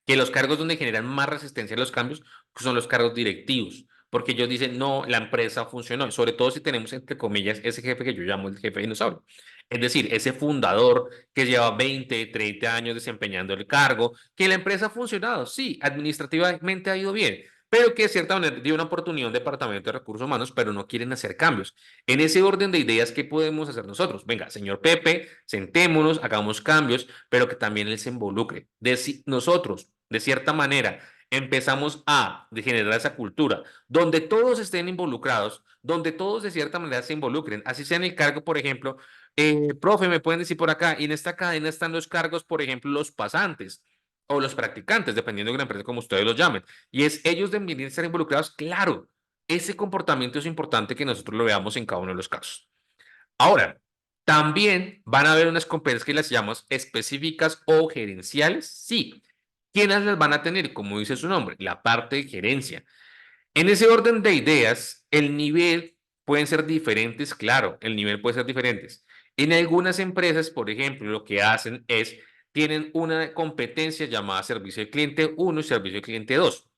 que los cargos donde generan más resistencia a los cambios son los cargos directivos, porque ellos dicen, no, la empresa funcionó, sobre todo si tenemos, entre comillas, ese jefe que yo llamo el jefe dinosaurio. Es decir, ese fundador que lleva 20, 30 años desempeñando el cargo, que la empresa ha funcionado, sí, administrativamente ha ido bien, pero que de cierta manera dio una oportunidad a un departamento de recursos humanos, pero no quieren hacer cambios. En ese orden de ideas, ¿qué podemos hacer nosotros? Venga, señor Pepe, sentémonos, hagamos cambios, pero que también él se involucre. Nosotros, de cierta manera, empezamos a generar esa cultura donde todos estén involucrados, donde todos de cierta manera se involucren, así sea en el cargo, por ejemplo, profe, me pueden decir por acá, y en esta cadena están los cargos, por ejemplo, los pasantes o los practicantes, dependiendo de la empresa como ustedes los llamen, y es ellos deben estar involucrados, claro, ese comportamiento es importante que nosotros lo veamos en cada uno de los casos. Ahora, también van a haber unas competencias que las llamamos específicas o gerenciales. Sí. ¿Quiénes las van a tener? Como dice su nombre, la parte de gerencia. En ese orden de ideas, el nivel pueden ser diferentes, claro, el nivel puede ser diferentes. En algunas empresas, por ejemplo, lo que hacen es, tienen una competencia llamada servicio al cliente uno y servicio al cliente 2,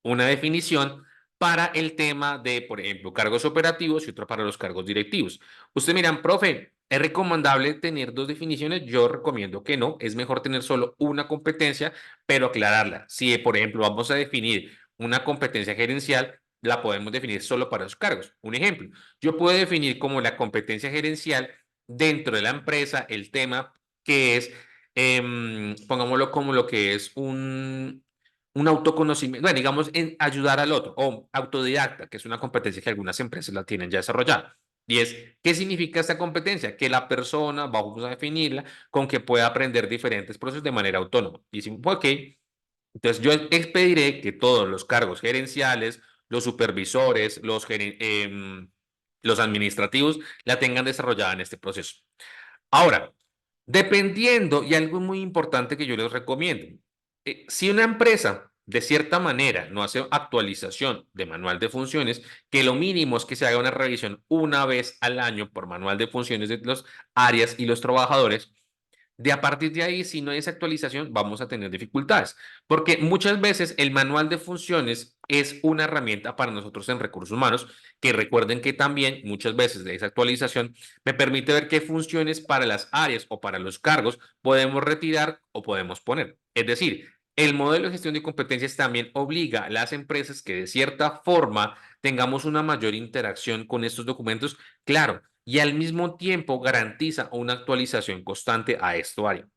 una definición para el tema de, por ejemplo, cargos operativos y otra para los cargos directivos. Ustedes miran, profe, ¿es recomendable tener dos definiciones? Yo recomiendo que no, es mejor tener solo una competencia, pero aclararla. Si, por ejemplo, vamos a definir una competencia gerencial, la podemos definir solo para los cargos. Un ejemplo, yo puedo definir como la competencia gerencial dentro de la empresa el tema que es, pongámoslo como lo que es un autoconocimiento, bueno, digamos, en ayudar al otro, o autodidacta, que es una competencia que algunas empresas la tienen ya desarrollada. Y es, ¿qué significa esta competencia? Que la persona, vamos a definirla, con que pueda aprender diferentes procesos de manera autónoma. Y decimos, ok, entonces yo expediré que todos los cargos gerenciales, los supervisores, los administrativos, la tengan desarrollada en este proceso. Ahora, Dependiendo, y algo muy importante que yo les recomiendo, si una empresa de cierta manera no hace actualización de manual de funciones, que lo mínimo es que se haga una revisión una vez al año por manual de funciones de las áreas y los trabajadores, de a partir de ahí, si no hay esa actualización, vamos a tener dificultades, porque muchas veces el manual de funciones es una herramienta para nosotros en recursos humanos, que recuerden que también muchas veces de esa actualización me permite ver qué funciones para las áreas o para los cargos podemos retirar o podemos poner. Es decir, el modelo de gestión de competencias también obliga a las empresas que de cierta forma tengamos una mayor interacción con estos documentos, claro, y al mismo tiempo garantiza una actualización constante a esto área.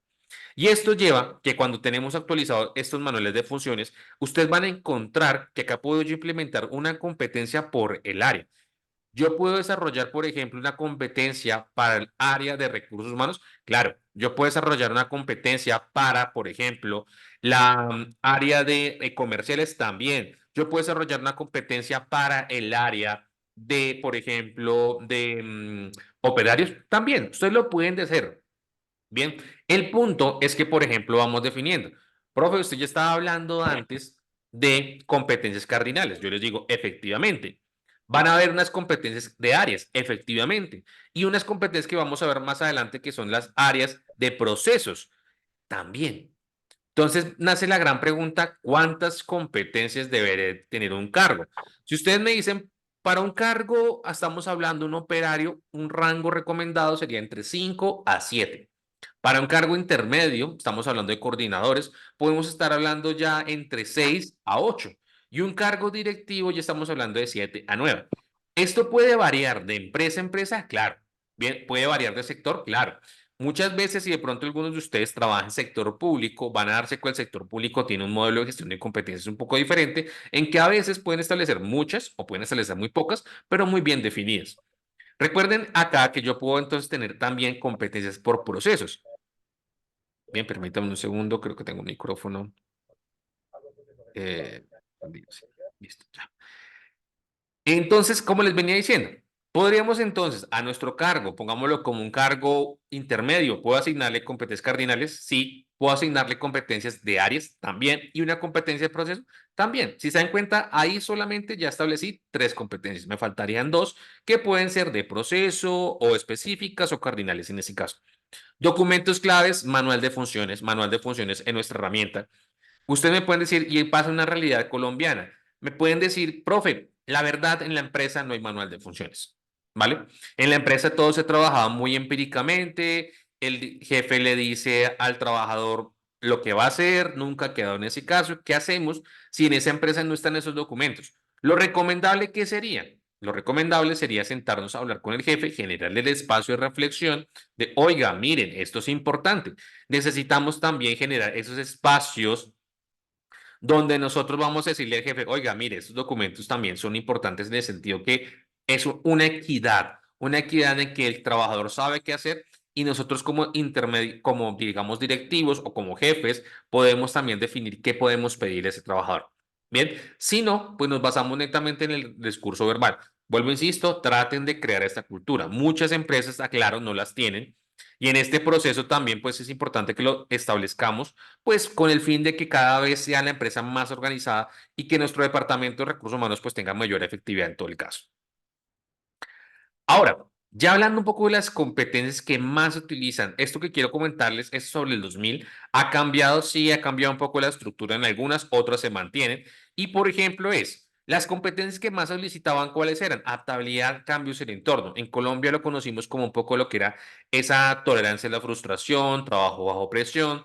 Y esto lleva que cuando tenemos actualizados estos manuales de funciones, ustedes van a encontrar que acá puedo yo implementar una competencia por el área. Yo puedo desarrollar, por ejemplo, una competencia para el área de recursos humanos. Claro, yo puedo desarrollar una competencia para, por ejemplo, la área de comerciales también. Yo puedo desarrollar una competencia para el área de, por ejemplo, de operarios también. Ustedes lo pueden hacer. Bien, el punto es que, por ejemplo, vamos definiendo. Profe, usted ya estaba hablando antes de competencias cardinales. Yo les digo, efectivamente, van a haber unas competencias de áreas, efectivamente, y unas competencias que vamos a ver más adelante que son las áreas de procesos, también. Entonces, nace la gran pregunta, ¿cuántas competencias debería tener un cargo? Si ustedes me dicen, para un cargo, estamos hablando de un operario, un rango recomendado sería entre 5 a 7. Para un cargo intermedio, estamos hablando de coordinadores, podemos estar hablando ya entre 6 a 8. Y un cargo directivo, ya estamos hablando de 7 a 9. Esto puede variar de empresa a empresa, claro. Bien, puede variar de sector, claro. Muchas veces, si de pronto algunos de ustedes trabajan en sector público, van a darse cuenta que el sector público tiene un modelo de gestión de competencias un poco diferente, en que a veces pueden establecer muchas o pueden establecer muy pocas, pero muy bien definidas. Recuerden acá que yo puedo entonces tener también competencias por procesos. Bien, permítame un segundo, creo que tengo un micrófono. Eh, listo, ya. Entonces, como les venía diciendo, podríamos entonces a nuestro cargo, pongámoslo como un cargo intermedio, ¿puedo asignarle competencias cardinales? Sí. ¿Puedo asignarle competencias de áreas? También. ¿Y una competencia de proceso? También. Si se dan cuenta, ahí solamente ya establecí 3 competencias. Me faltarían 2 que pueden ser de proceso o específicas o cardinales en ese caso. Documentos claves, manual de funciones en nuestra herramienta. Ustedes me pueden decir, y pasa una realidad colombiana, me pueden decir, profe, la verdad en la empresa no hay manual de funciones, ¿vale? En la empresa todo se trabajaba muy empíricamente, el jefe le dice al trabajador lo que va a hacer, nunca ha quedado en ese caso, ¿qué hacemos si en esa empresa no están esos documentos? Lo recomendable, ¿qué sería? Lo recomendable sería sentarnos a hablar con el jefe, generarle el espacio de reflexión de, oiga, miren, esto es importante. Necesitamos también generar esos espacios donde nosotros vamos a decirle al jefe, oiga, mire, estos documentos también son importantes en el sentido que es una equidad en que el trabajador sabe qué hacer y nosotros como como digamos directivos o como jefes, podemos también definir qué podemos pedir a ese trabajador. Bien, si no, pues nos basamos netamente en el discurso verbal. Vuelvo, insisto, traten de crear esta cultura. Muchas empresas, aclaro, no las tienen. Y en este proceso también, pues es importante que lo establezcamos pues con el fin de que cada vez sea la empresa más organizada y que nuestro departamento de recursos humanos pues tenga mayor efectividad en todo el caso. Ahora, ya hablando un poco de las competencias que más se utilizan, esto que quiero comentarles es sobre el 2000. Ha cambiado, sí, ha cambiado un poco la estructura en algunas, otras se mantienen. Y por ejemplo las competencias que más solicitaban, ¿cuáles eran? Adaptabilidad, cambios en el entorno. En Colombia lo conocimos como un poco lo que era esa tolerancia a la frustración, trabajo bajo presión,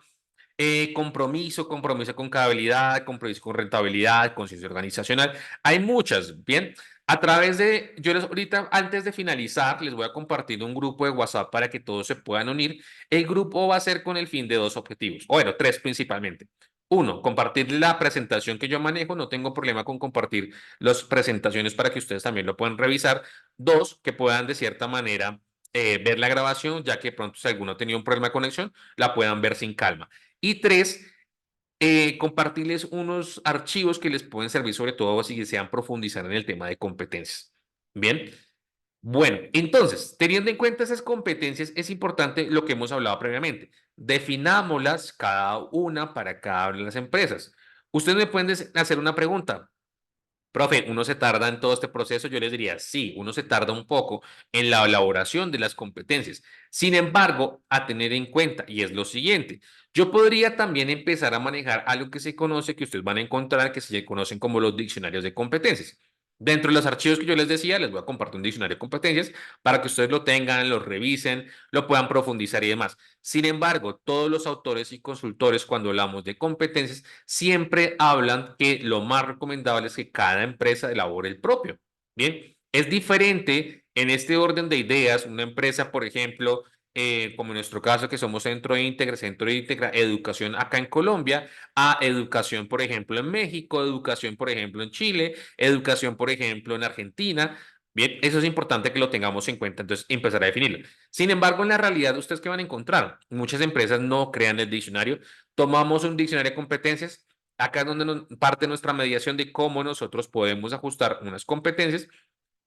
compromiso con contabilidad, compromiso con rentabilidad, conciencia organizacional. Hay muchas, bien. A través de, yo les ahorita, antes de finalizar, les voy a compartir un grupo de WhatsApp para que todos se puedan unir. El grupo va a ser con el fin de 2 objetivos, o bueno, 3 principalmente. Uno, compartir la presentación que yo manejo. No tengo problema con compartir las presentaciones para que ustedes también lo puedan revisar. 2, que puedan de cierta manera ver la grabación, ya que pronto si alguno tenía un problema de conexión, la puedan ver sin calma. Y 3, compartirles unos archivos que les pueden servir sobre todo si desean profundizar en el tema de competencias. Bien, Bueno, entonces, teniendo en cuenta esas competencias, es importante lo que hemos hablado previamente. Definámoslas cada una para cada una de las empresas. Ustedes me pueden hacer una pregunta. Profe, ¿uno se tarda en todo este proceso? Yo les diría, sí, uno se tarda un poco en la elaboración de las competencias. Sin embargo, a tener en cuenta, y es lo siguiente, yo podría también empezar a manejar algo que se conoce, que ustedes van a encontrar, que se conocen como los diccionarios de competencias. Dentro de los archivos que yo les decía, les voy a compartir un diccionario de competencias para que ustedes lo tengan, lo revisen, lo puedan profundizar y demás. Sin embargo, todos los autores y consultores, cuando hablamos de competencias, siempre hablan que lo más recomendable es que cada empresa elabore el propio. Bien, es diferente en este orden de ideas, una empresa, por ejemplo, como en nuestro caso, que somos Centro Íntegra Educación acá en Colombia, a educación, por ejemplo, en México, educación, por ejemplo, en Chile, educación, por ejemplo, en Argentina. Bien, eso es importante que lo tengamos en cuenta, entonces empezar a definirlo. Sin embargo, en la realidad, ¿ustedes qué van a encontrar? Muchas empresas no crean el diccionario. Tomamos un diccionario de competencias. Acá es donde parte nuestra mediación de cómo nosotros podemos ajustar unas competencias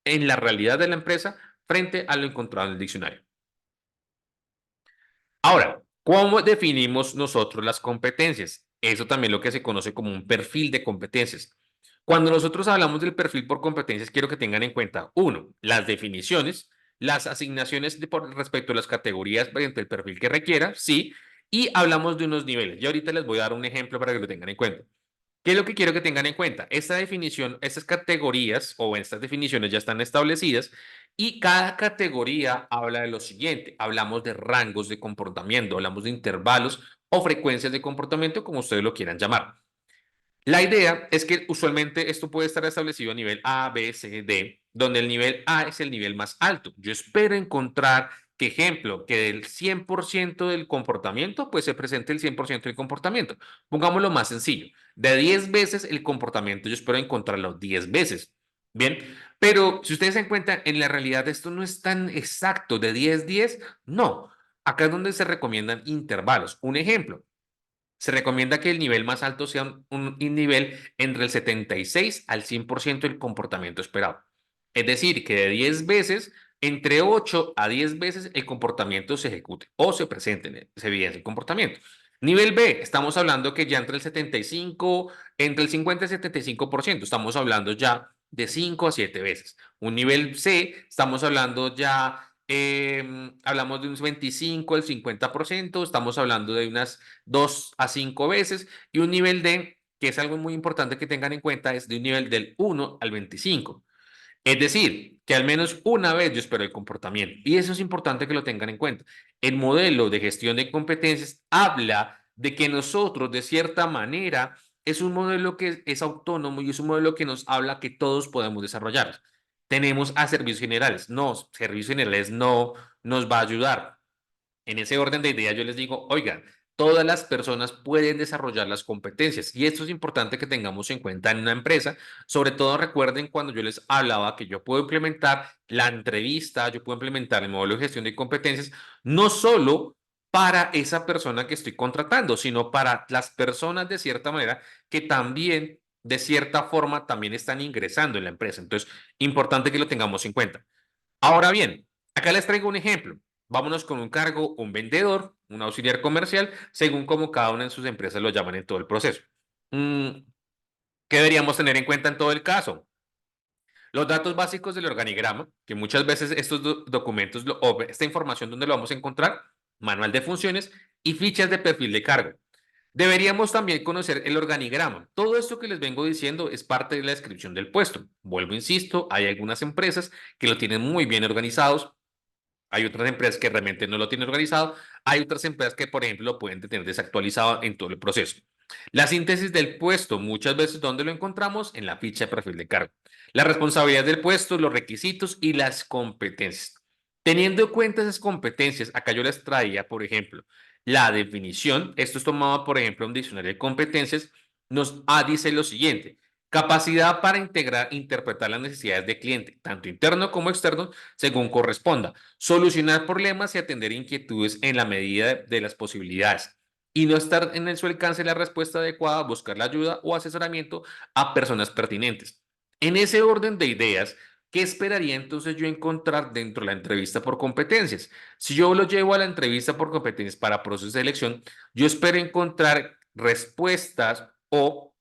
en la realidad de la empresa frente a lo encontrado en el diccionario. Ahora, ¿cómo definimos nosotros las competencias? Eso también lo que se conoce como un perfil de competencias. Cuando nosotros hablamos del perfil por competencias, quiero que tengan en cuenta, uno, las definiciones, las asignaciones por respecto a las categorías mediante el perfil que requiera, sí, y hablamos de unos niveles. Y ahorita les voy a dar un ejemplo para que lo tengan en cuenta. ¿Qué es lo que quiero que tengan en cuenta? Esta definición, estas categorías o estas definiciones ya están establecidas y cada categoría habla de lo siguiente. Hablamos de rangos de comportamiento, hablamos de intervalos o frecuencias de comportamiento, como ustedes lo quieran llamar. La idea es que usualmente esto puede estar establecido a nivel A, B, C, D, donde el nivel A es el nivel más alto. Yo espero encontrar que, ejemplo, que del 100% del comportamiento, pues se presente el 100% del comportamiento. Pongámoslo más sencillo. De 10 veces el comportamiento, yo espero encontrarlo 10 veces. Bien, pero si ustedes se encuentran, en la realidad esto no es tan exacto, de 10, no. Acá es donde se recomiendan intervalos. Un ejemplo. Se recomienda que el nivel más alto sea un nivel entre el 76 al 100% del comportamiento esperado. Es decir, que de 10 veces, entre 8 a 10 veces el comportamiento se ejecute o se presente, se evidencia el comportamiento. Nivel B, estamos hablando que ya entre el 75, entre el 50 y 75%, estamos hablando ya de 5 a 7 veces. Un nivel C, estamos hablando ya hablamos de un 25 al 50%, estamos hablando de unas 2 a 5 veces, y un nivel D, que es algo muy importante que tengan en cuenta, es de un nivel del 1 al 25. Es decir, que al menos una vez yo espero el comportamiento. Y eso es importante que lo tengan en cuenta. El modelo de gestión de competencias habla de que nosotros, de cierta manera, es un modelo que es autónomo y es un modelo que nos habla que todos podemos desarrollar. Tenemos a servicios generales. No, servicios generales no nos va a ayudar. En ese orden de ideas, yo les digo, oigan, todas las personas pueden desarrollar las competencias y esto es importante que tengamos en cuenta en una empresa. Sobre todo recuerden cuando yo les hablaba que yo puedo implementar la entrevista, yo puedo implementar el modelo de gestión de competencias, no solo para esa persona que estoy contratando, sino para las personas de cierta manera que también, de cierta forma, también están ingresando en la empresa. Entonces, importante que lo tengamos en cuenta. Ahora bien, acá les traigo un ejemplo. Vámonos con un cargo, un vendedor, un auxiliar comercial, según como cada una de sus empresas lo llaman en todo el proceso. Mm, ¿Qué deberíamos tener en cuenta en todo el caso? Los datos básicos del organigrama, que muchas veces estos documentos o esta información, ¿dónde lo vamos a encontrar? Manual de funciones y fichas de perfil de cargo. Deberíamos también conocer el organigrama. Todo esto que les vengo diciendo es parte de la descripción del puesto. Vuelvo, insisto, hay algunas empresas que lo tienen muy bien organizados. Hay otras empresas que realmente no lo tienen organizado. Hay otras empresas que, por ejemplo, lo pueden tener desactualizado en todo el proceso. La síntesis del puesto, muchas veces, ¿dónde lo encontramos? En la ficha de perfil de cargo. Las responsabilidades del puesto, los requisitos y las competencias. Teniendo en cuenta esas competencias, acá yo les traía, por ejemplo, la definición. Esto es tomado, por ejemplo, un diccionario de competencias. Dice lo siguiente. Capacidad para integrar, interpretar las necesidades del cliente, tanto interno como externo, según corresponda. Solucionar problemas y atender inquietudes en la medida de las posibilidades. Y no estar en su alcance la respuesta adecuada, buscar la ayuda o asesoramiento a personas pertinentes. En ese orden de ideas, ¿Qué esperaría entonces yo encontrar dentro de la entrevista por competencias? Si yo lo llevo a la entrevista por competencias para procesos de selección, yo espero encontrar respuestas o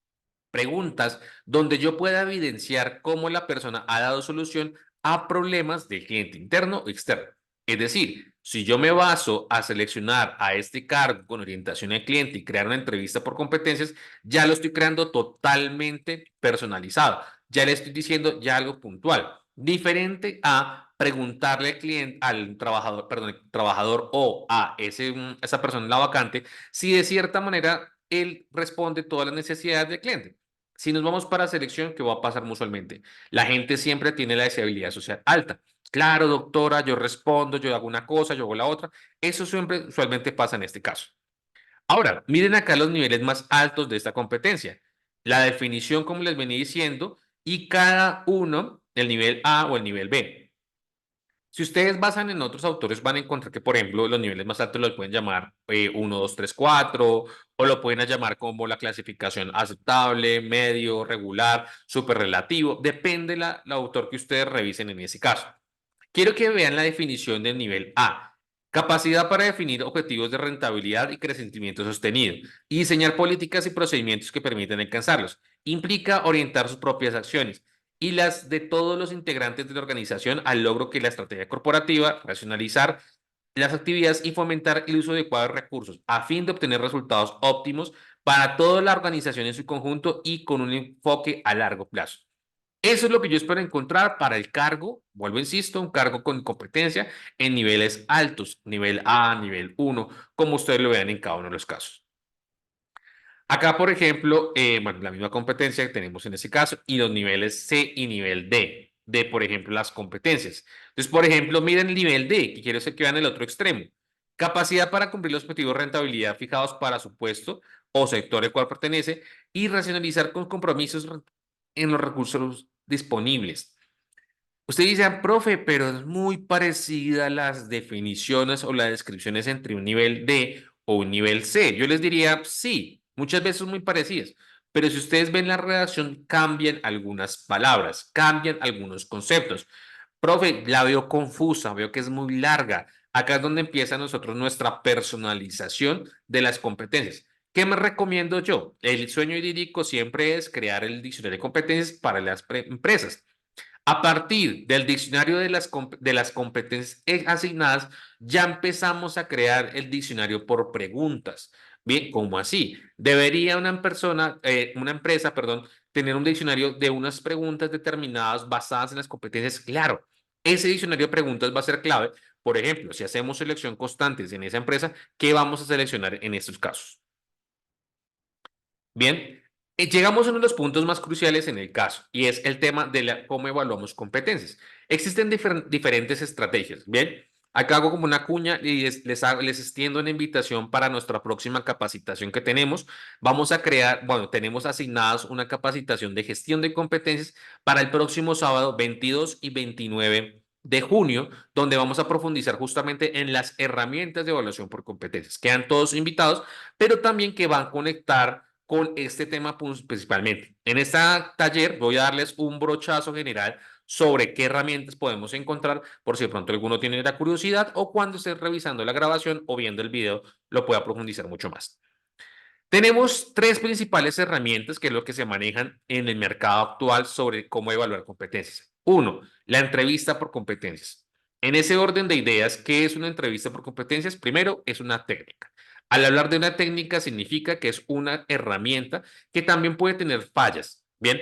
preguntas donde yo pueda evidenciar cómo la persona ha dado solución a problemas del cliente interno o externo. Es decir, si yo me baso a seleccionar a este cargo con orientación al cliente y crear una entrevista por competencias, ya lo estoy creando totalmente personalizado. Ya le estoy diciendo ya algo puntual, diferente a preguntarle al cliente, al trabajador, perdón, trabajador o a esa persona en la vacante, si de cierta manera él responde todas las necesidades del cliente. Si nos vamos para selección, ¿qué va a pasar usualmente? La gente siempre tiene la deseabilidad social alta. Claro, doctora, yo respondo, yo hago una cosa, yo hago la otra. Eso siempre usualmente pasa en este caso. Ahora, miren acá los niveles más altos de esta competencia. La definición, como les venía diciendo, y cada uno, el nivel A o el nivel B. Si ustedes basan en otros autores, van a encontrar que, por ejemplo, los niveles más altos los pueden llamar 1, 2, 3, 4, o lo pueden llamar como la clasificación aceptable, medio, regular, superrelativo. Depende la autor que ustedes revisen en ese caso. Quiero que vean la definición del nivel A. Capacidad para definir objetivos de rentabilidad y crecimiento sostenido y diseñar políticas y procedimientos que permitan alcanzarlos. Implica orientar sus propias acciones y las de todos los integrantes de la organización al logro que la estrategia corporativa, racionalizar las actividades y fomentar el uso adecuado de recursos a fin de obtener resultados óptimos para toda la organización en su conjunto y con un enfoque a largo plazo. Eso es lo que yo espero encontrar para el cargo, vuelvo, insisto, un cargo con competencia en niveles altos, nivel A, nivel 1, como ustedes lo vean en cada uno de los casos. Acá, por ejemplo, bueno, la misma competencia que tenemos en ese caso y los niveles C y nivel D, de, por ejemplo, las competencias. Entonces, por ejemplo, miren el nivel D, que quiero decir que vean el otro extremo. Capacidad para cumplir los objetivos de rentabilidad fijados para su puesto o sector al cual pertenece y racionalizar con compromisos en los recursos disponibles. Usted dice, "Ah, profe, pero es muy parecida a las definiciones o las descripciones entre un nivel D o un nivel C". Yo les diría, sí, muchas veces son muy parecidas, pero si ustedes ven la redacción, cambian algunas palabras, cambian algunos conceptos. Profe, la veo confusa, veo que es muy larga. Acá es donde empieza nosotros nuestra personalización de las competencias. ¿Qué me recomiendo yo? El sueño idílico siempre es crear el diccionario de competencias para las empresas. A partir del diccionario de las competencias asignadas, ya empezamos a crear el diccionario por preguntas. Bien, ¿cómo así? Debería una empresa, perdón, tener un diccionario de unas preguntas determinadas basadas en las competencias. Claro, ese diccionario de preguntas va a ser clave. Por ejemplo, si hacemos selección constantes en esa empresa, ¿qué vamos a seleccionar en estos casos? Bien, llegamos a uno de los puntos más cruciales en el caso y es el tema de cómo evaluamos competencias. Existen diferentes estrategias. Bien, acá hago como una cuña y les extiendo una invitación para nuestra próxima capacitación que tenemos. Vamos a crear, bueno, tenemos asignadas una capacitación de gestión de competencias para el próximo sábado 22 y 29 de junio, donde vamos a profundizar justamente en las herramientas de evaluación por competencias. Quedan todos invitados, pero también que van a conectar con este tema principalmente. En este taller voy a darles un brochazo general sobre qué herramientas podemos encontrar por si de pronto alguno tiene la curiosidad o cuando esté revisando la grabación o viendo el video lo pueda profundizar mucho más. Tenemos tres principales herramientas que es lo que se manejan en el mercado actual sobre cómo evaluar competencias. Uno, la entrevista por competencias. En ese orden de ideas, ¿qué es una entrevista por competencias? Primero, es una técnica. Al hablar de una técnica significa que es una herramienta que también puede tener fallas. Bien,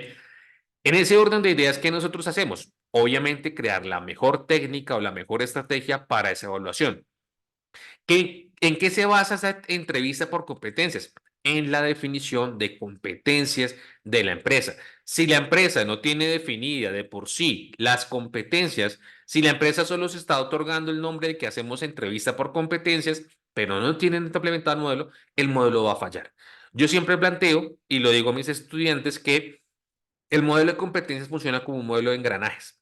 en ese orden de ideas, ¿qué nosotros hacemos? Obviamente, crear la mejor técnica o la mejor estrategia para esa evaluación. ¿En qué se basa esa entrevista por competencias? En la definición de competencias de la empresa. Si la empresa no tiene definida de por sí las competencias, si la empresa solo se está otorgando el nombre de que hacemos entrevista por competencias, pero no tienen implementado el modelo va a fallar. Yo siempre planteo, y lo digo a mis estudiantes, que el modelo de competencias funciona como un modelo de engranajes.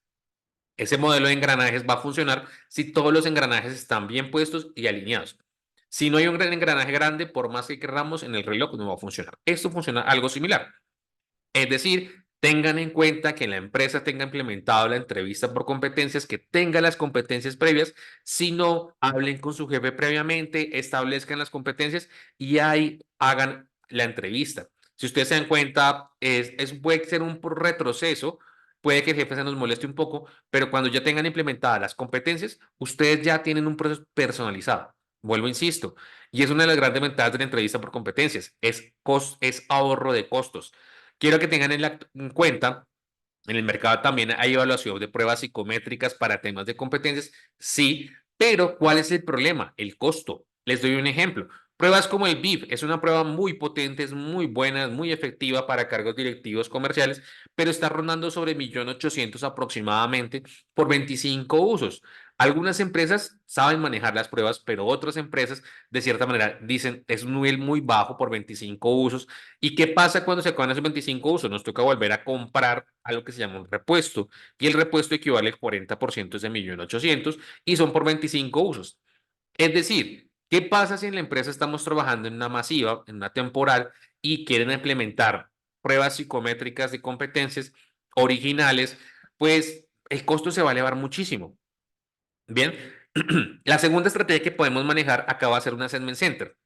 Ese modelo de engranajes va a funcionar si todos los engranajes están bien puestos y alineados. Si no hay un gran engranaje grande, por más que queramos, en el reloj no va a funcionar. Esto funciona algo similar. Es decir, Tengan en cuenta que la empresa tenga implementado la entrevista por competencias, que tenga las competencias previas. Si no, hablen con su jefe previamente, establezcan las competencias y ahí hagan la entrevista. Si ustedes se dan cuenta, puede ser un retroceso, puede que el jefe se nos moleste un poco, pero cuando ya tengan implementadas las competencias, ustedes ya tienen un proceso personalizado. Vuelvo, insisto, y es una de las grandes ventajas de la entrevista por competencias, es ahorro de costos. Quiero que tengan en cuenta, en el mercado también hay evaluación de pruebas psicométricas para temas de competencias, sí, pero ¿cuál es el problema? El costo. Les doy un ejemplo. Pruebas como el BIF es una prueba muy potente, es muy buena, es muy efectiva para cargos directivos comerciales, pero está rondando sobre 1.800.000 aproximadamente por 25 usos. Algunas empresas saben manejar las pruebas, pero otras empresas, de cierta manera, dicen es un nivel muy bajo por 25 usos. ¿Y qué pasa cuando se acaban esos 25 usos? Nos toca volver a comprar algo que se llama un repuesto. Y el repuesto equivale al 40% de 1.800.000 y son por 25 usos. Es decir, ¿qué pasa si en la empresa estamos trabajando en una masiva, en una temporal y quieren implementar pruebas psicométricas de competencias originales? Pues el costo se va a elevar muchísimo. Bien, la segunda estrategia que podemos manejar acá va a ser un assessment center.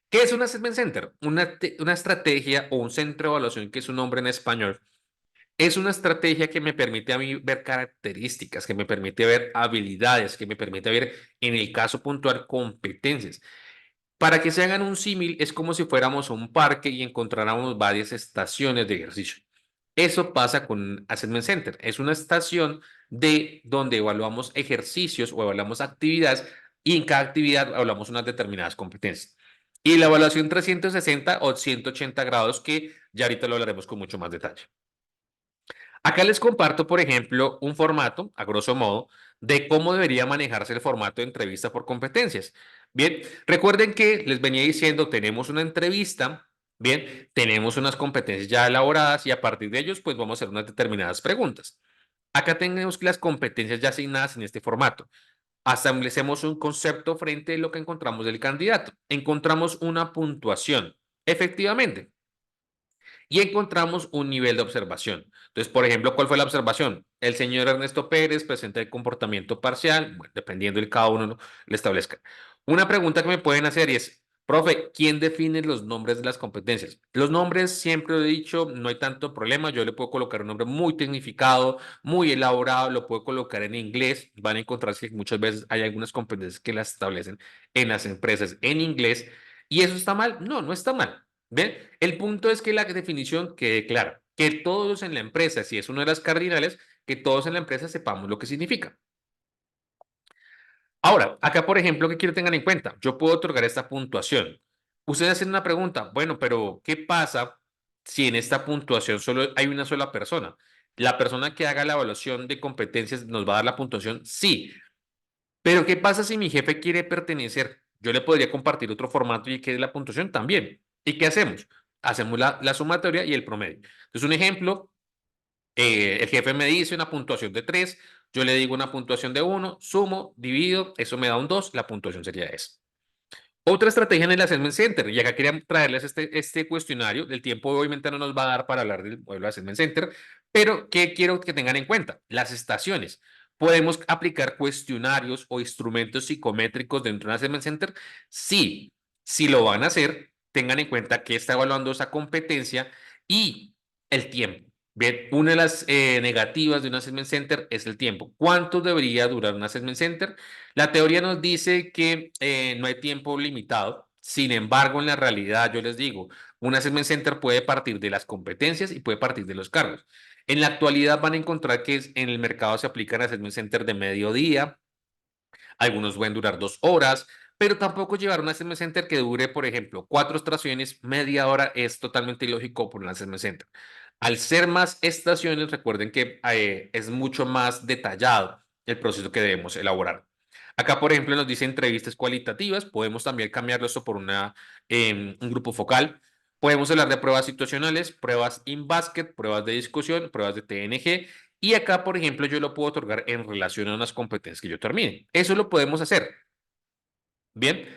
¿Qué es un assessment center? Una estrategia o un centro de evaluación, que es un nombre en español. Es una estrategia que me permite a mí ver características, que me permite ver habilidades, que me permite ver, en el caso puntual, competencias. Para que se hagan un símil, es como si fuéramos a un parque y encontráramos varias estaciones de ejercicio. Eso pasa con un Assessment Center. Es una estación de donde evaluamos ejercicios o evaluamos actividades y en cada actividad evaluamos unas determinadas competencias. Y la evaluación 360 o 180 grados, que ya ahorita lo hablaremos con mucho más detalle. Acá les comparto, por ejemplo, un formato, a grosso modo, de cómo debería manejarse el formato de entrevista por competencias. Bien, recuerden que les venía diciendo, tenemos una entrevista, bien, tenemos unas competencias ya elaboradas y a partir de ellos, pues vamos a hacer unas determinadas preguntas. Acá tenemos las competencias ya asignadas en este formato. Establecemos un concepto frente a lo que encontramos del candidato. Encontramos una puntuación. Efectivamente, y encontramos un nivel de observación. Entonces, por ejemplo, ¿cuál fue la observación? El señor Ernesto Pérez presenta el comportamiento parcial, bueno, dependiendo de cada uno, ¿no?, le establezca. Una pregunta que me pueden hacer y es, profe, ¿quién define los nombres de las competencias? Los nombres, siempre lo he dicho, no hay tanto problema. Yo le puedo colocar un nombre muy tecnificado, muy elaborado, lo puedo colocar en inglés. Van a encontrarse que muchas veces hay algunas competencias que las establecen en las empresas en inglés. ¿Y eso está mal? No, no está mal. ¿Ven? El punto es que la definición quede clara, que todos en la empresa, si es una de las cardinales, que todos en la empresa sepamos lo que significa. Ahora, acá, por ejemplo, ¿qué quiero que tengan en cuenta? Yo puedo otorgar esta puntuación. Ustedes hacen una pregunta, bueno, pero ¿qué pasa si en esta puntuación solo hay una sola persona? ¿La persona que haga la evaluación de competencias nos va a dar la puntuación? Sí, pero ¿qué pasa si mi jefe quiere pertenecer? Yo le podría compartir otro formato y que es la puntuación también. ¿Y qué hacemos? Hacemos la sumatoria y el promedio. Entonces, un ejemplo, el jefe me dice una puntuación de 3, yo le digo una puntuación de 1, sumo, divido, eso me da un 2, la puntuación sería esa. Otra estrategia en el Assessment Center, y acá quería traerles este cuestionario. Del tiempo obviamente no nos va a dar para hablar del modelo de Assessment Center, pero ¿qué quiero que tengan en cuenta? Las estaciones. ¿Podemos aplicar cuestionarios o instrumentos psicométricos dentro de un Assessment Center? Sí. Si lo van a hacer, tengan en cuenta que está evaluando esa competencia y el tiempo. Bien, una de las negativas de un Assessment Center es el tiempo. ¿Cuánto debería durar un Assessment Center? La teoría nos dice que no hay tiempo limitado. Sin embargo, en la realidad, yo les digo, un assessment center puede partir de las competencias y puede partir de los cargos. En la actualidad van a encontrar que en el mercado se aplican assessment center de mediodía, algunos pueden durar 2 horas, pero tampoco llevar un assessment center que dure, por ejemplo, 4 estaciones, media hora, es totalmente ilógico por un assessment center. Al ser más estaciones, recuerden que es mucho más detallado el proceso que debemos elaborar. Acá, por ejemplo, nos dice entrevistas cualitativas. Podemos también cambiarlo esto por un grupo focal. Podemos hablar de pruebas situacionales, pruebas in-basket, pruebas de discusión, pruebas de TNG. Y acá, por ejemplo, yo lo puedo otorgar en relación a unas competencias que yo termine. Eso lo podemos hacer. Bien.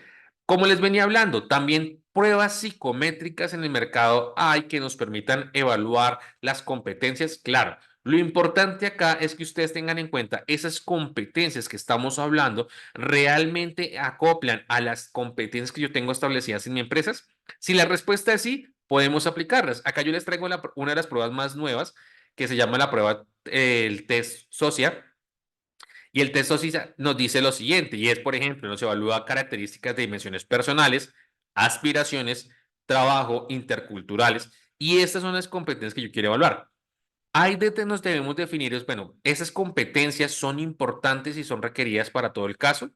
Como les venía hablando, también pruebas psicométricas en el mercado hay que nos permitan evaluar las competencias. Claro, lo importante acá es que ustedes tengan en cuenta esas competencias que estamos hablando realmente acoplan a las competencias que yo tengo establecidas en mi empresa. Si la respuesta es sí, podemos aplicarlas. Acá yo les traigo una de las pruebas más nuevas que se llama la prueba, el test SOCIA. Y el test SOCIA nos dice lo siguiente, y es, por ejemplo, nos evalúa características de dimensiones personales, aspiraciones, trabajo, interculturales, y estas son las competencias que yo quiero evaluar. Hay nos debemos definir, bueno, esas competencias son importantes y son requeridas para todo el caso.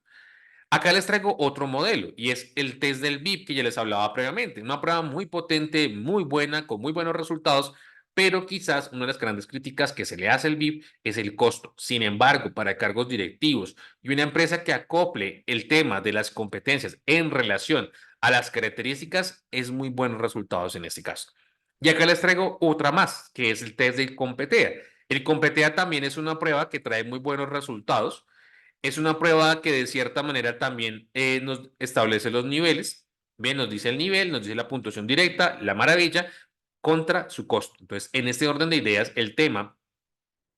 Acá les traigo otro modelo y es el test del VIP que ya les hablaba previamente. Una prueba muy potente, muy buena, con muy buenos resultados, pero quizás una de las grandes críticas que se le hace al VIP es el costo. Sin embargo, para cargos directivos y una empresa que acople el tema de las competencias en relación a las características, es muy buenos resultados en este caso. Y acá les traigo otra más, que es el test del Competea. El Competea también es una prueba que trae muy buenos resultados. Es una prueba que de cierta manera también nos establece los niveles. Bien, nos dice el nivel, nos dice la puntuación directa, la maravilla, contra su costo. Entonces, en este orden de ideas, el tema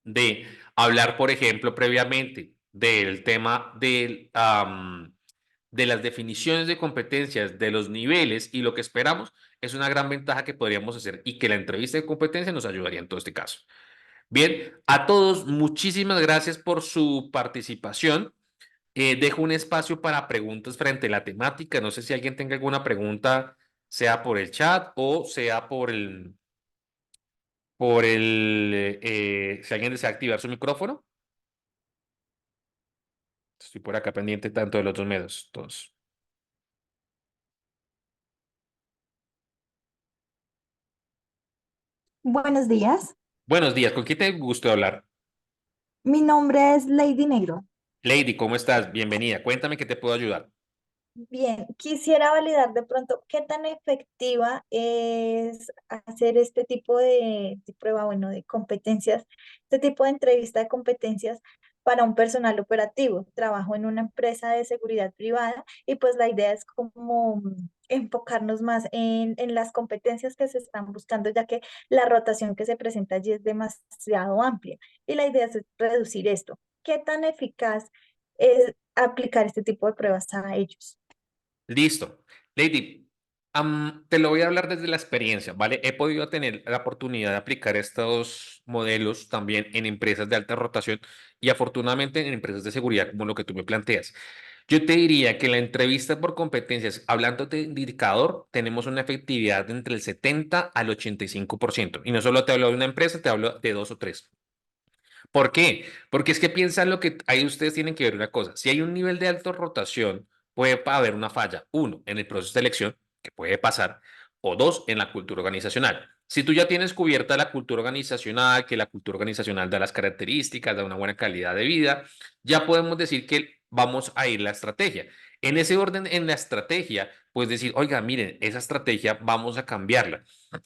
de hablar, por ejemplo, previamente del tema de las definiciones de competencias, de los niveles y lo que esperamos, es una gran ventaja que podríamos hacer y que la entrevista de competencia nos ayudaría en todo este caso. Bien, a todos, muchísimas gracias por su participación. Dejo un espacio para preguntas frente a la temática. No sé si alguien tenga alguna pregunta, sea por el chat o sea si alguien desea activar su micrófono. Estoy por acá pendiente tanto de los dos medios. Entonces, Buenos días, buenos días, ¿con quién te gusto hablar? mi nombre es Lady Negro. Lady, ¿cómo estás? Bienvenida. Cuéntame qué te puedo ayudar. Bien, quisiera validar de pronto qué tan efectiva es hacer este tipo de prueba, bueno, de competencias, este tipo de entrevista de competencias para un personal operativo. Trabajo en una empresa de seguridad privada y pues la idea es como enfocarnos más en las competencias que se están buscando, ya que la rotación que se presenta allí es demasiado amplia y la idea es reducir esto. ¿Qué tan eficaz es aplicar este tipo de pruebas a ellos? Listo. Lady, te lo voy a hablar desde la experiencia, ¿vale? He podido tener la oportunidad de aplicar estos modelos también en empresas de alta rotación y afortunadamente en empresas de seguridad como lo que tú me planteas. Yo te diría que la entrevista por competencias, hablando de indicador, tenemos una efectividad de entre el 70 al 85%. Y no solo te hablo de una empresa, te hablo de dos o tres. ¿Por qué? Porque es que piensan lo que ahí ustedes tienen que ver una cosa. Si hay un nivel de alta rotación, puede haber una falla. Uno, en el proceso de elección, que puede pasar, o dos, en la cultura organizacional. Si tú ya tienes cubierta la cultura organizacional, que la cultura organizacional da las características, da una buena calidad de vida, ya podemos decir que vamos a ir la estrategia. En ese orden, en la estrategia, pues decir, oiga, miren, esa estrategia vamos a cambiarla.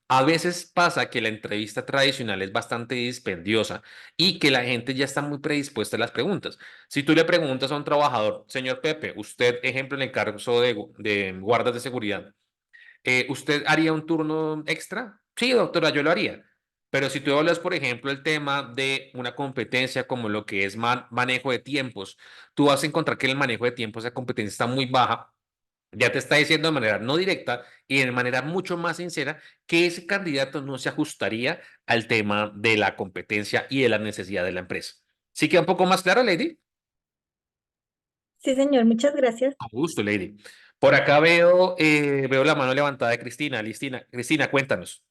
A veces pasa que la entrevista tradicional es bastante dispendiosa y que la gente ya está muy predispuesta a las preguntas. Si tú le preguntas a un trabajador, señor Pepe, usted, ejemplo, en el caso de guardas de seguridad, ¿usted haría un turno extra? Sí, doctora, yo lo haría. Pero si tú hablas, por ejemplo, el tema de una competencia como lo que es manejo de tiempos, tú vas a encontrar que el manejo de tiempos, esa competencia está muy baja. Ya te está diciendo de manera no directa y de manera mucho más sincera que ese candidato no se ajustaría al tema de la competencia y de la necesidad de la empresa. ¿Sí queda un poco más claro, Lady? Sí, señor, muchas gracias. A gusto, Lady. Por acá veo la mano levantada de Cristina. Cristina, cuéntanos.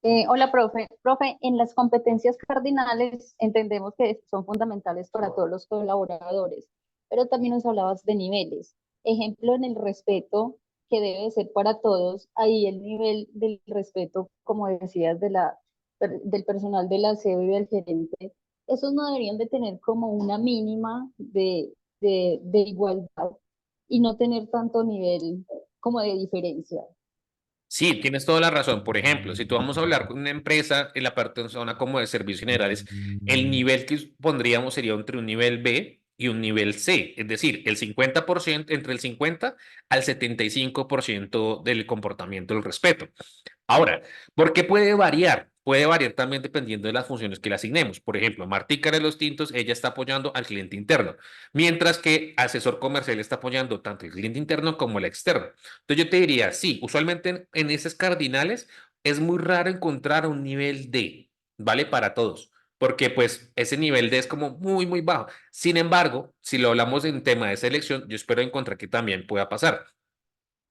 Hola, profe. Profe, en las competencias cardinales entendemos que son fundamentales para todos los colaboradores, pero también nos hablabas de niveles. Ejemplo, en el respeto, que debe ser para todos, ahí el nivel del respeto, como decías, del personal del aseo y del gerente, esos no deberían de tener como una mínima de igualdad y no tener tanto nivel como de diferencia. Sí, tienes toda la razón. Por ejemplo, si tú vamos a hablar con una empresa en la parte de zona como de servicios generales, el nivel que pondríamos sería entre un nivel B. y un nivel C, es decir, el 50%, entre el 50 al 75% del comportamiento del respeto. Ahora, ¿por qué puede variar? Puede variar también dependiendo de las funciones que le asignemos. Por ejemplo, Martica de los Tintos, ella está apoyando al cliente interno, mientras que asesor comercial está apoyando tanto el cliente interno como el externo. Entonces yo te diría, sí, usualmente en esos cardinales es muy raro encontrar un nivel D, ¿vale? Para todos, porque pues ese nivel D es como muy, muy bajo. Sin embargo, si lo hablamos en tema de selección, yo espero encontrar que también pueda pasar.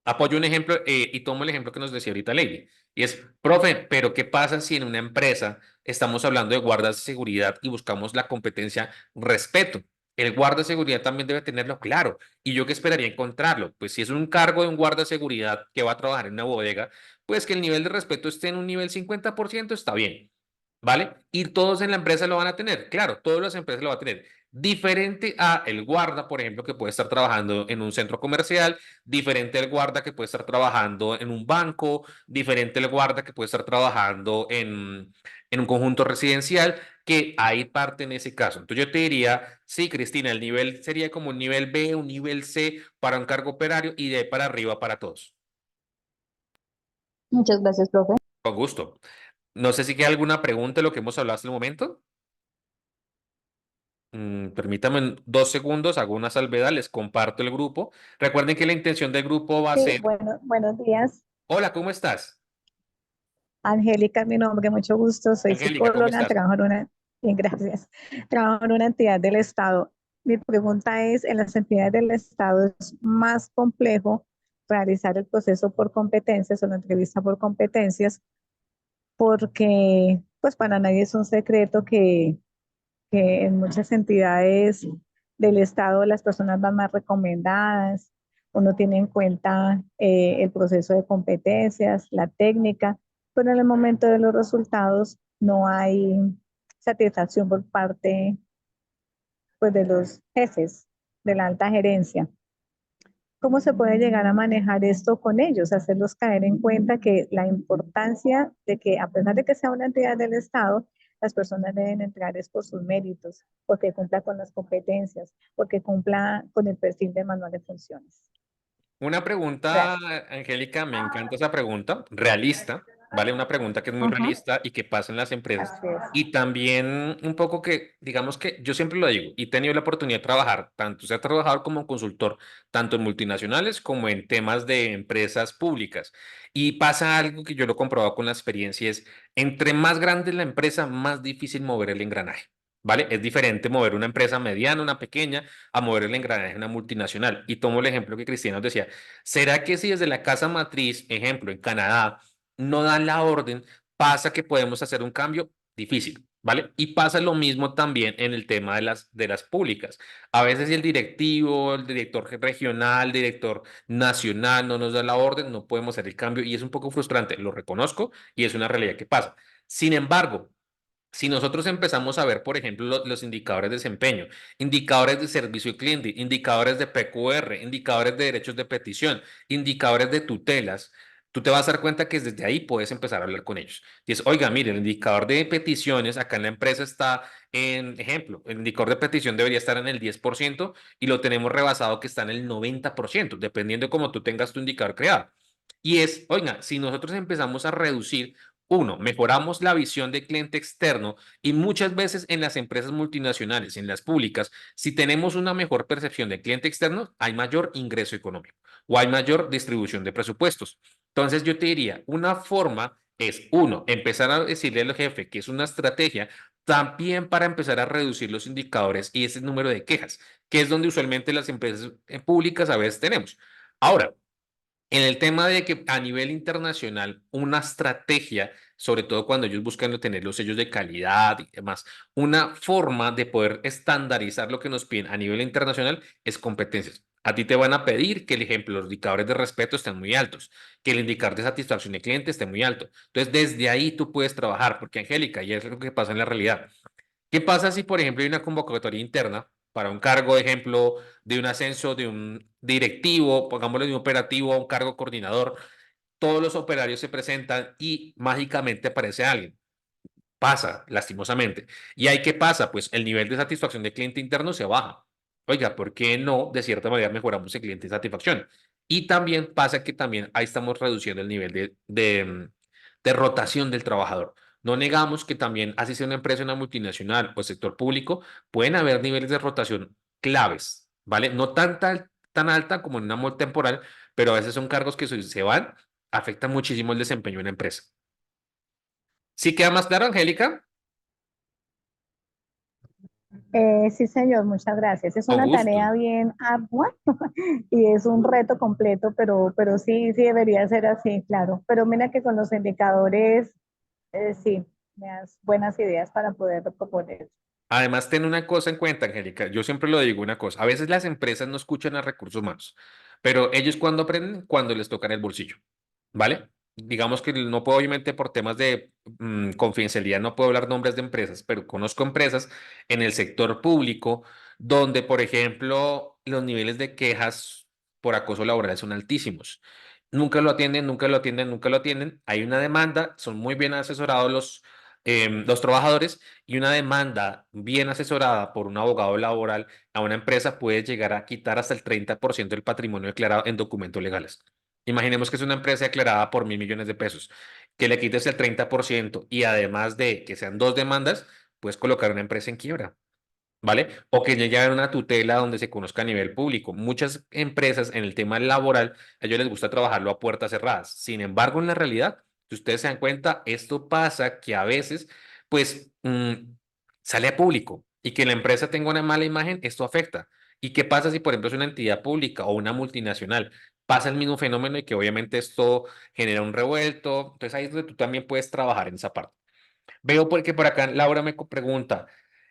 Apoyo un ejemplo y tomo el ejemplo que nos decía ahorita Lady. Y es, profe, pero ¿qué pasa si en una empresa estamos hablando de guardas de seguridad y buscamos la competencia respeto? El guarda de seguridad también debe tenerlo claro. ¿Y yo qué esperaría encontrarlo? Pues si es un cargo de un guarda de seguridad que va a trabajar en una bodega, pues que el nivel de respeto esté en un nivel 50% está bien. ¿Vale? Y todos en la empresa lo van a tener. Claro, todas las empresas lo van a tener. Diferente a el guarda, por ejemplo, que puede estar trabajando en un centro comercial, diferente al guarda que puede estar trabajando en un banco, diferente al guarda que puede estar trabajando en un conjunto residencial, que hay parte en ese caso. Entonces yo te diría, sí, Cristina, el nivel sería como un nivel B, un nivel C para un cargo operario y de ahí para arriba para todos. Muchas gracias, profe. Con gusto. No sé si queda alguna pregunta de lo que hemos hablado hasta el momento. Permítame 2 segundos, hago una salvedad, les comparto el grupo. Recuerden que la intención del grupo va a Sí, ser, bueno, buenos días. hola, ¿cómo estás? Angélica, mi nombre, mucho gusto. Soy Angélica, ¿cómo psicóloga, estás? trabajo en una, bien, gracias. Trabajo en una entidad del Estado. Mi pregunta es, en las entidades del Estado es más complejo realizar el proceso por competencias o la entrevista por competencias, porque pues para nadie es un secreto que en muchas entidades del Estado las personas van más recomendadas, uno tiene en cuenta el proceso de competencias, la técnica, pero en el momento de los resultados no hay satisfacción por parte pues, de los jefes, de la alta gerencia. ¿Cómo se puede llegar a manejar esto con ellos? Hacerlos caer en cuenta que la importancia de que, a pesar de que sea una entidad del Estado, las personas deben entrar es por sus méritos, porque cumpla con las competencias, porque cumpla con el perfil de manual de funciones. Una pregunta, Gracias. Angélica, me encanta esa pregunta, realista, ¿vale? Una pregunta que es muy Ajá, realista y que pasa en las empresas. así es. Y también un poco que, digamos que yo siempre lo digo, y he tenido la oportunidad de trabajar, tanto se ha trabajado como consultor, tanto en multinacionales como en temas de empresas públicas. Y pasa algo que yo lo he comprobado con la experiencia, es entre más grande es la empresa, más difícil mover el engranaje. ¿Vale? Es diferente mover una empresa mediana, una pequeña, a mover el engranaje de una multinacional. Y tomo el ejemplo que Cristina nos decía. ¿Será que si desde la casa matriz, ejemplo, en Canadá, no dan la orden, pasa que podemos hacer un cambio difícil? ¿Vale? Y pasa lo mismo también en el tema de las públicas. A veces si el directivo, el director regional, director nacional no nos da la orden, no podemos hacer el cambio y es un poco frustrante, lo reconozco y es una realidad que pasa. Sin embargo, si nosotros empezamos a ver, por ejemplo, los indicadores de desempeño, indicadores de servicio al cliente, indicadores de PQR, indicadores de derechos de petición, indicadores de tutelas, tú te vas a dar cuenta que desde ahí puedes empezar a hablar con ellos. Dices, oiga, mire, el indicador de peticiones acá en la empresa está en, ejemplo, el indicador de petición debería estar en el 10% y lo tenemos rebasado que está en el 90%, dependiendo de cómo tú tengas tu indicador creado. Y es, oiga, si nosotros empezamos a reducir uno, mejoramos la visión de cliente externo y muchas veces en las empresas multinacionales, en las públicas, si tenemos una mejor percepción de cliente externo, hay mayor ingreso económico o hay mayor distribución de presupuestos. Entonces yo te diría, una forma es, uno, empezar a decirle al jefe que es una estrategia también para empezar a reducir los indicadores y ese número de quejas, que es donde usualmente las empresas públicas a veces tenemos. Ahora, en el tema de que a nivel internacional, una estrategia, sobre todo cuando ellos buscan tener los sellos de calidad y demás, una forma de poder estandarizar lo que nos piden a nivel internacional es competencias. A ti te van a pedir que el ejemplo, los indicadores de respeto estén muy altos, que el indicador de satisfacción de cliente esté muy alto. Entonces, desde ahí tú puedes trabajar, porque Angélica, y es lo que pasa en la realidad. ¿Qué pasa si, por ejemplo, hay una convocatoria interna para un cargo, de ejemplo, de un ascenso de un directivo, pongámosle de un operativo a un cargo coordinador? Todos los operarios se presentan y mágicamente aparece alguien. Pasa, lastimosamente. ¿Y ahí qué pasa? Pues el nivel de satisfacción del cliente interno se baja. oiga, ¿por qué no? De cierta manera mejoramos el cliente de satisfacción. Y también pasa que también ahí estamos reduciendo el nivel de rotación del trabajador. No negamos que también, así sea una empresa, una multinacional o sector público, pueden haber niveles de rotación claves, ¿vale? No tan alta como en una muy temporal, pero a veces son cargos que se van, afectan muchísimo el desempeño en la empresa. ¿Sí queda más claro, Angélica? Sí, señor, muchas gracias. Es Con una gusto. tarea bien ardua y es un reto completo, pero sí, sí debería ser así, claro. Pero mira que con los indicadores, sí, me das buenas ideas para poder proponer. Además, ten una cosa en cuenta, Angélica. Yo siempre lo digo una cosa. A veces las empresas no escuchan a recursos humanos, pero ellos cuando aprenden, cuando les tocan el bolsillo, ¿vale? Digamos que no puedo, obviamente, por temas de confidencialidad, no puedo hablar nombres de empresas, pero conozco empresas en el sector público donde, por ejemplo, los niveles de quejas por acoso laboral son altísimos. Nunca lo atienden, nunca lo atienden, nunca lo atienden. Hay una demanda, son muy bien asesorados los trabajadores y una demanda bien asesorada por un abogado laboral a una empresa puede llegar a quitar hasta el 30% del patrimonio declarado en documentos legales. Imaginemos que es una empresa declarada por 1.000 millones de pesos, que le quites el 30% y además de que sean dos demandas, puedes colocar una empresa en quiebra. ¿Vale? O que llegue a haber una tutela donde se conozca a nivel público. Muchas empresas en el tema laboral, a ellos les gusta trabajarlo a puertas cerradas. Sin embargo, en la realidad, si ustedes se dan cuenta, esto pasa que a veces, pues, sale a público y que la empresa tenga una mala imagen, esto afecta. ¿Y qué pasa si, por ejemplo, es una entidad pública o una multinacional? Pasa el mismo fenómeno y que obviamente esto genera un revuelto. Entonces ahí es donde tú también puedes trabajar en esa parte. Veo porque por acá Laura me pregunta,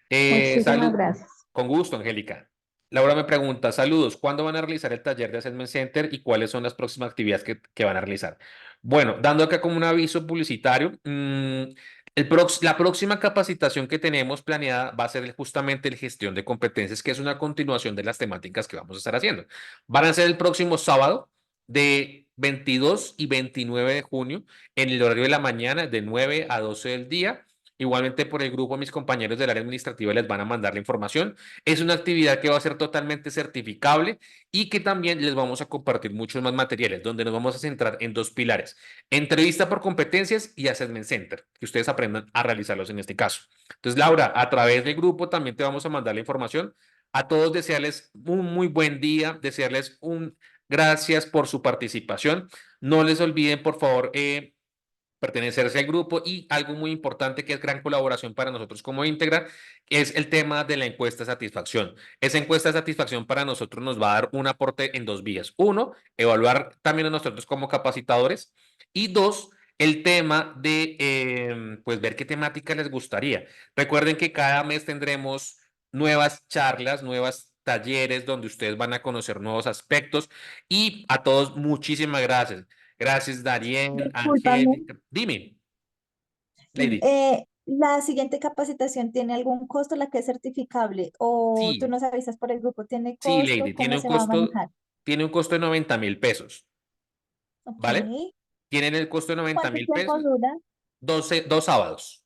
Muchísimas salud, gracias. con gusto, Angélica. Laura me pregunta, saludos, ¿cuándo van a realizar el taller de Assessment Center y cuáles son las próximas actividades que van a realizar? Bueno, dando acá como un aviso publicitario, la próxima capacitación que tenemos planeada va a ser justamente el gestión de competencias, que es una continuación de las temáticas que vamos a estar haciendo. Van a ser el próximo sábado de 22 y 29 de junio en el horario de la mañana de 9 a 12 del día. Igualmente por el grupo, mis compañeros del área administrativa les van a mandar la información. Es una actividad que va a ser totalmente certificable y que también les vamos a compartir muchos más materiales, donde nos vamos a centrar en dos pilares: entrevista por competencias y Assessment Center, que ustedes aprendan a realizarlos en este caso. Entonces, Laura, a través del grupo también te vamos a mandar la información. A todos desearles un muy buen día, desearles un gracias por su participación. No les olviden, por favor, pertenecerse al grupo y algo muy importante que es gran colaboración para nosotros como Integra es el tema de la encuesta de satisfacción. Esa encuesta de satisfacción para nosotros nos va a dar un aporte en dos vías. Uno, evaluar también a nosotros como capacitadores y dos, el tema de pues ver qué temática les gustaría. Recuerden que cada mes tendremos nuevas charlas, nuevas talleres donde ustedes van a conocer nuevos aspectos y a todos muchísimas gracias. Gracias, Darien, Discúlpame, Angélica. Dime, Lady. ¿la siguiente capacitación tiene algún costo, la que es certificable? ¿O tú Sí, nos avisas por el grupo? ¿Tiene sí, costo? Lady. ¿Cómo se va a manejar? Tiene un costo de 90.000 pesos, Ok. ¿vale? Tienen el costo de 90 ¿Cuánto mil tiempo pesos, dura? 2 sábados.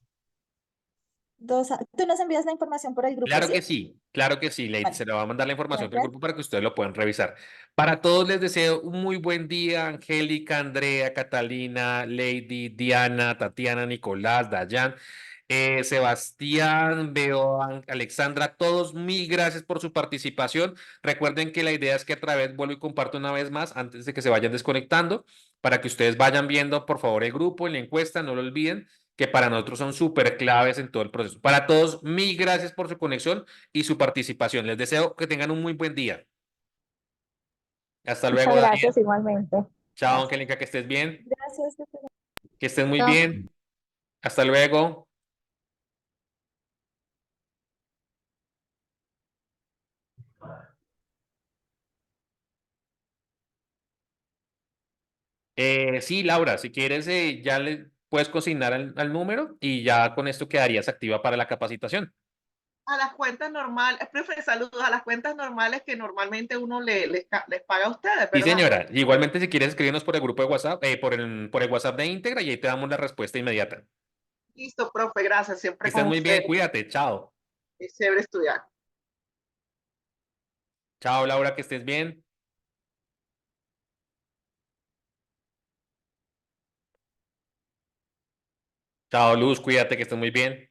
¿Tú nos envías la información por el grupo, sí? Claro que sí, Lady. Vale, Se le va a mandar la información del gracias. grupo para que ustedes lo puedan revisar. Para todos les deseo un muy buen día, Angélica, Andrea, Catalina, Lady, Diana, Tatiana, Nicolás, Dayan, Sebastián, veo a Alexandra, todos mil gracias por su participación. Recuerden que la idea es que a través, vuelvo y comparto una vez más, antes de que se vayan desconectando, para que ustedes vayan viendo, por favor, el grupo en la encuesta, no lo olviden que para nosotros son súper claves en todo el proceso. Para todos, mil gracias por su conexión y su participación. Les deseo que tengan un muy buen día. Hasta Muchas luego, gracias Daniel. igualmente. Chao, Gracias. Angélica, que estés bien. Gracias. Que estés muy Chao. bien. Hasta luego. Sí, Laura, si quieres, ya le puedes consignar al número y ya con esto quedarías activa para la capacitación. A las cuentas normales, profe, saludos a las cuentas normales que normalmente uno les paga a ustedes, Sí, ¿verdad? señora. Igualmente, si quieres, escribirnos por el grupo de WhatsApp, por el WhatsApp de Integra y ahí te damos la respuesta inmediata. Listo, profe, gracias, Que siempre estés con muy bien, ustedes. cuídate, chao. Es chévere estudiar. Chao, Laura, que estés bien. Chao, Luz, cuídate que estés muy bien.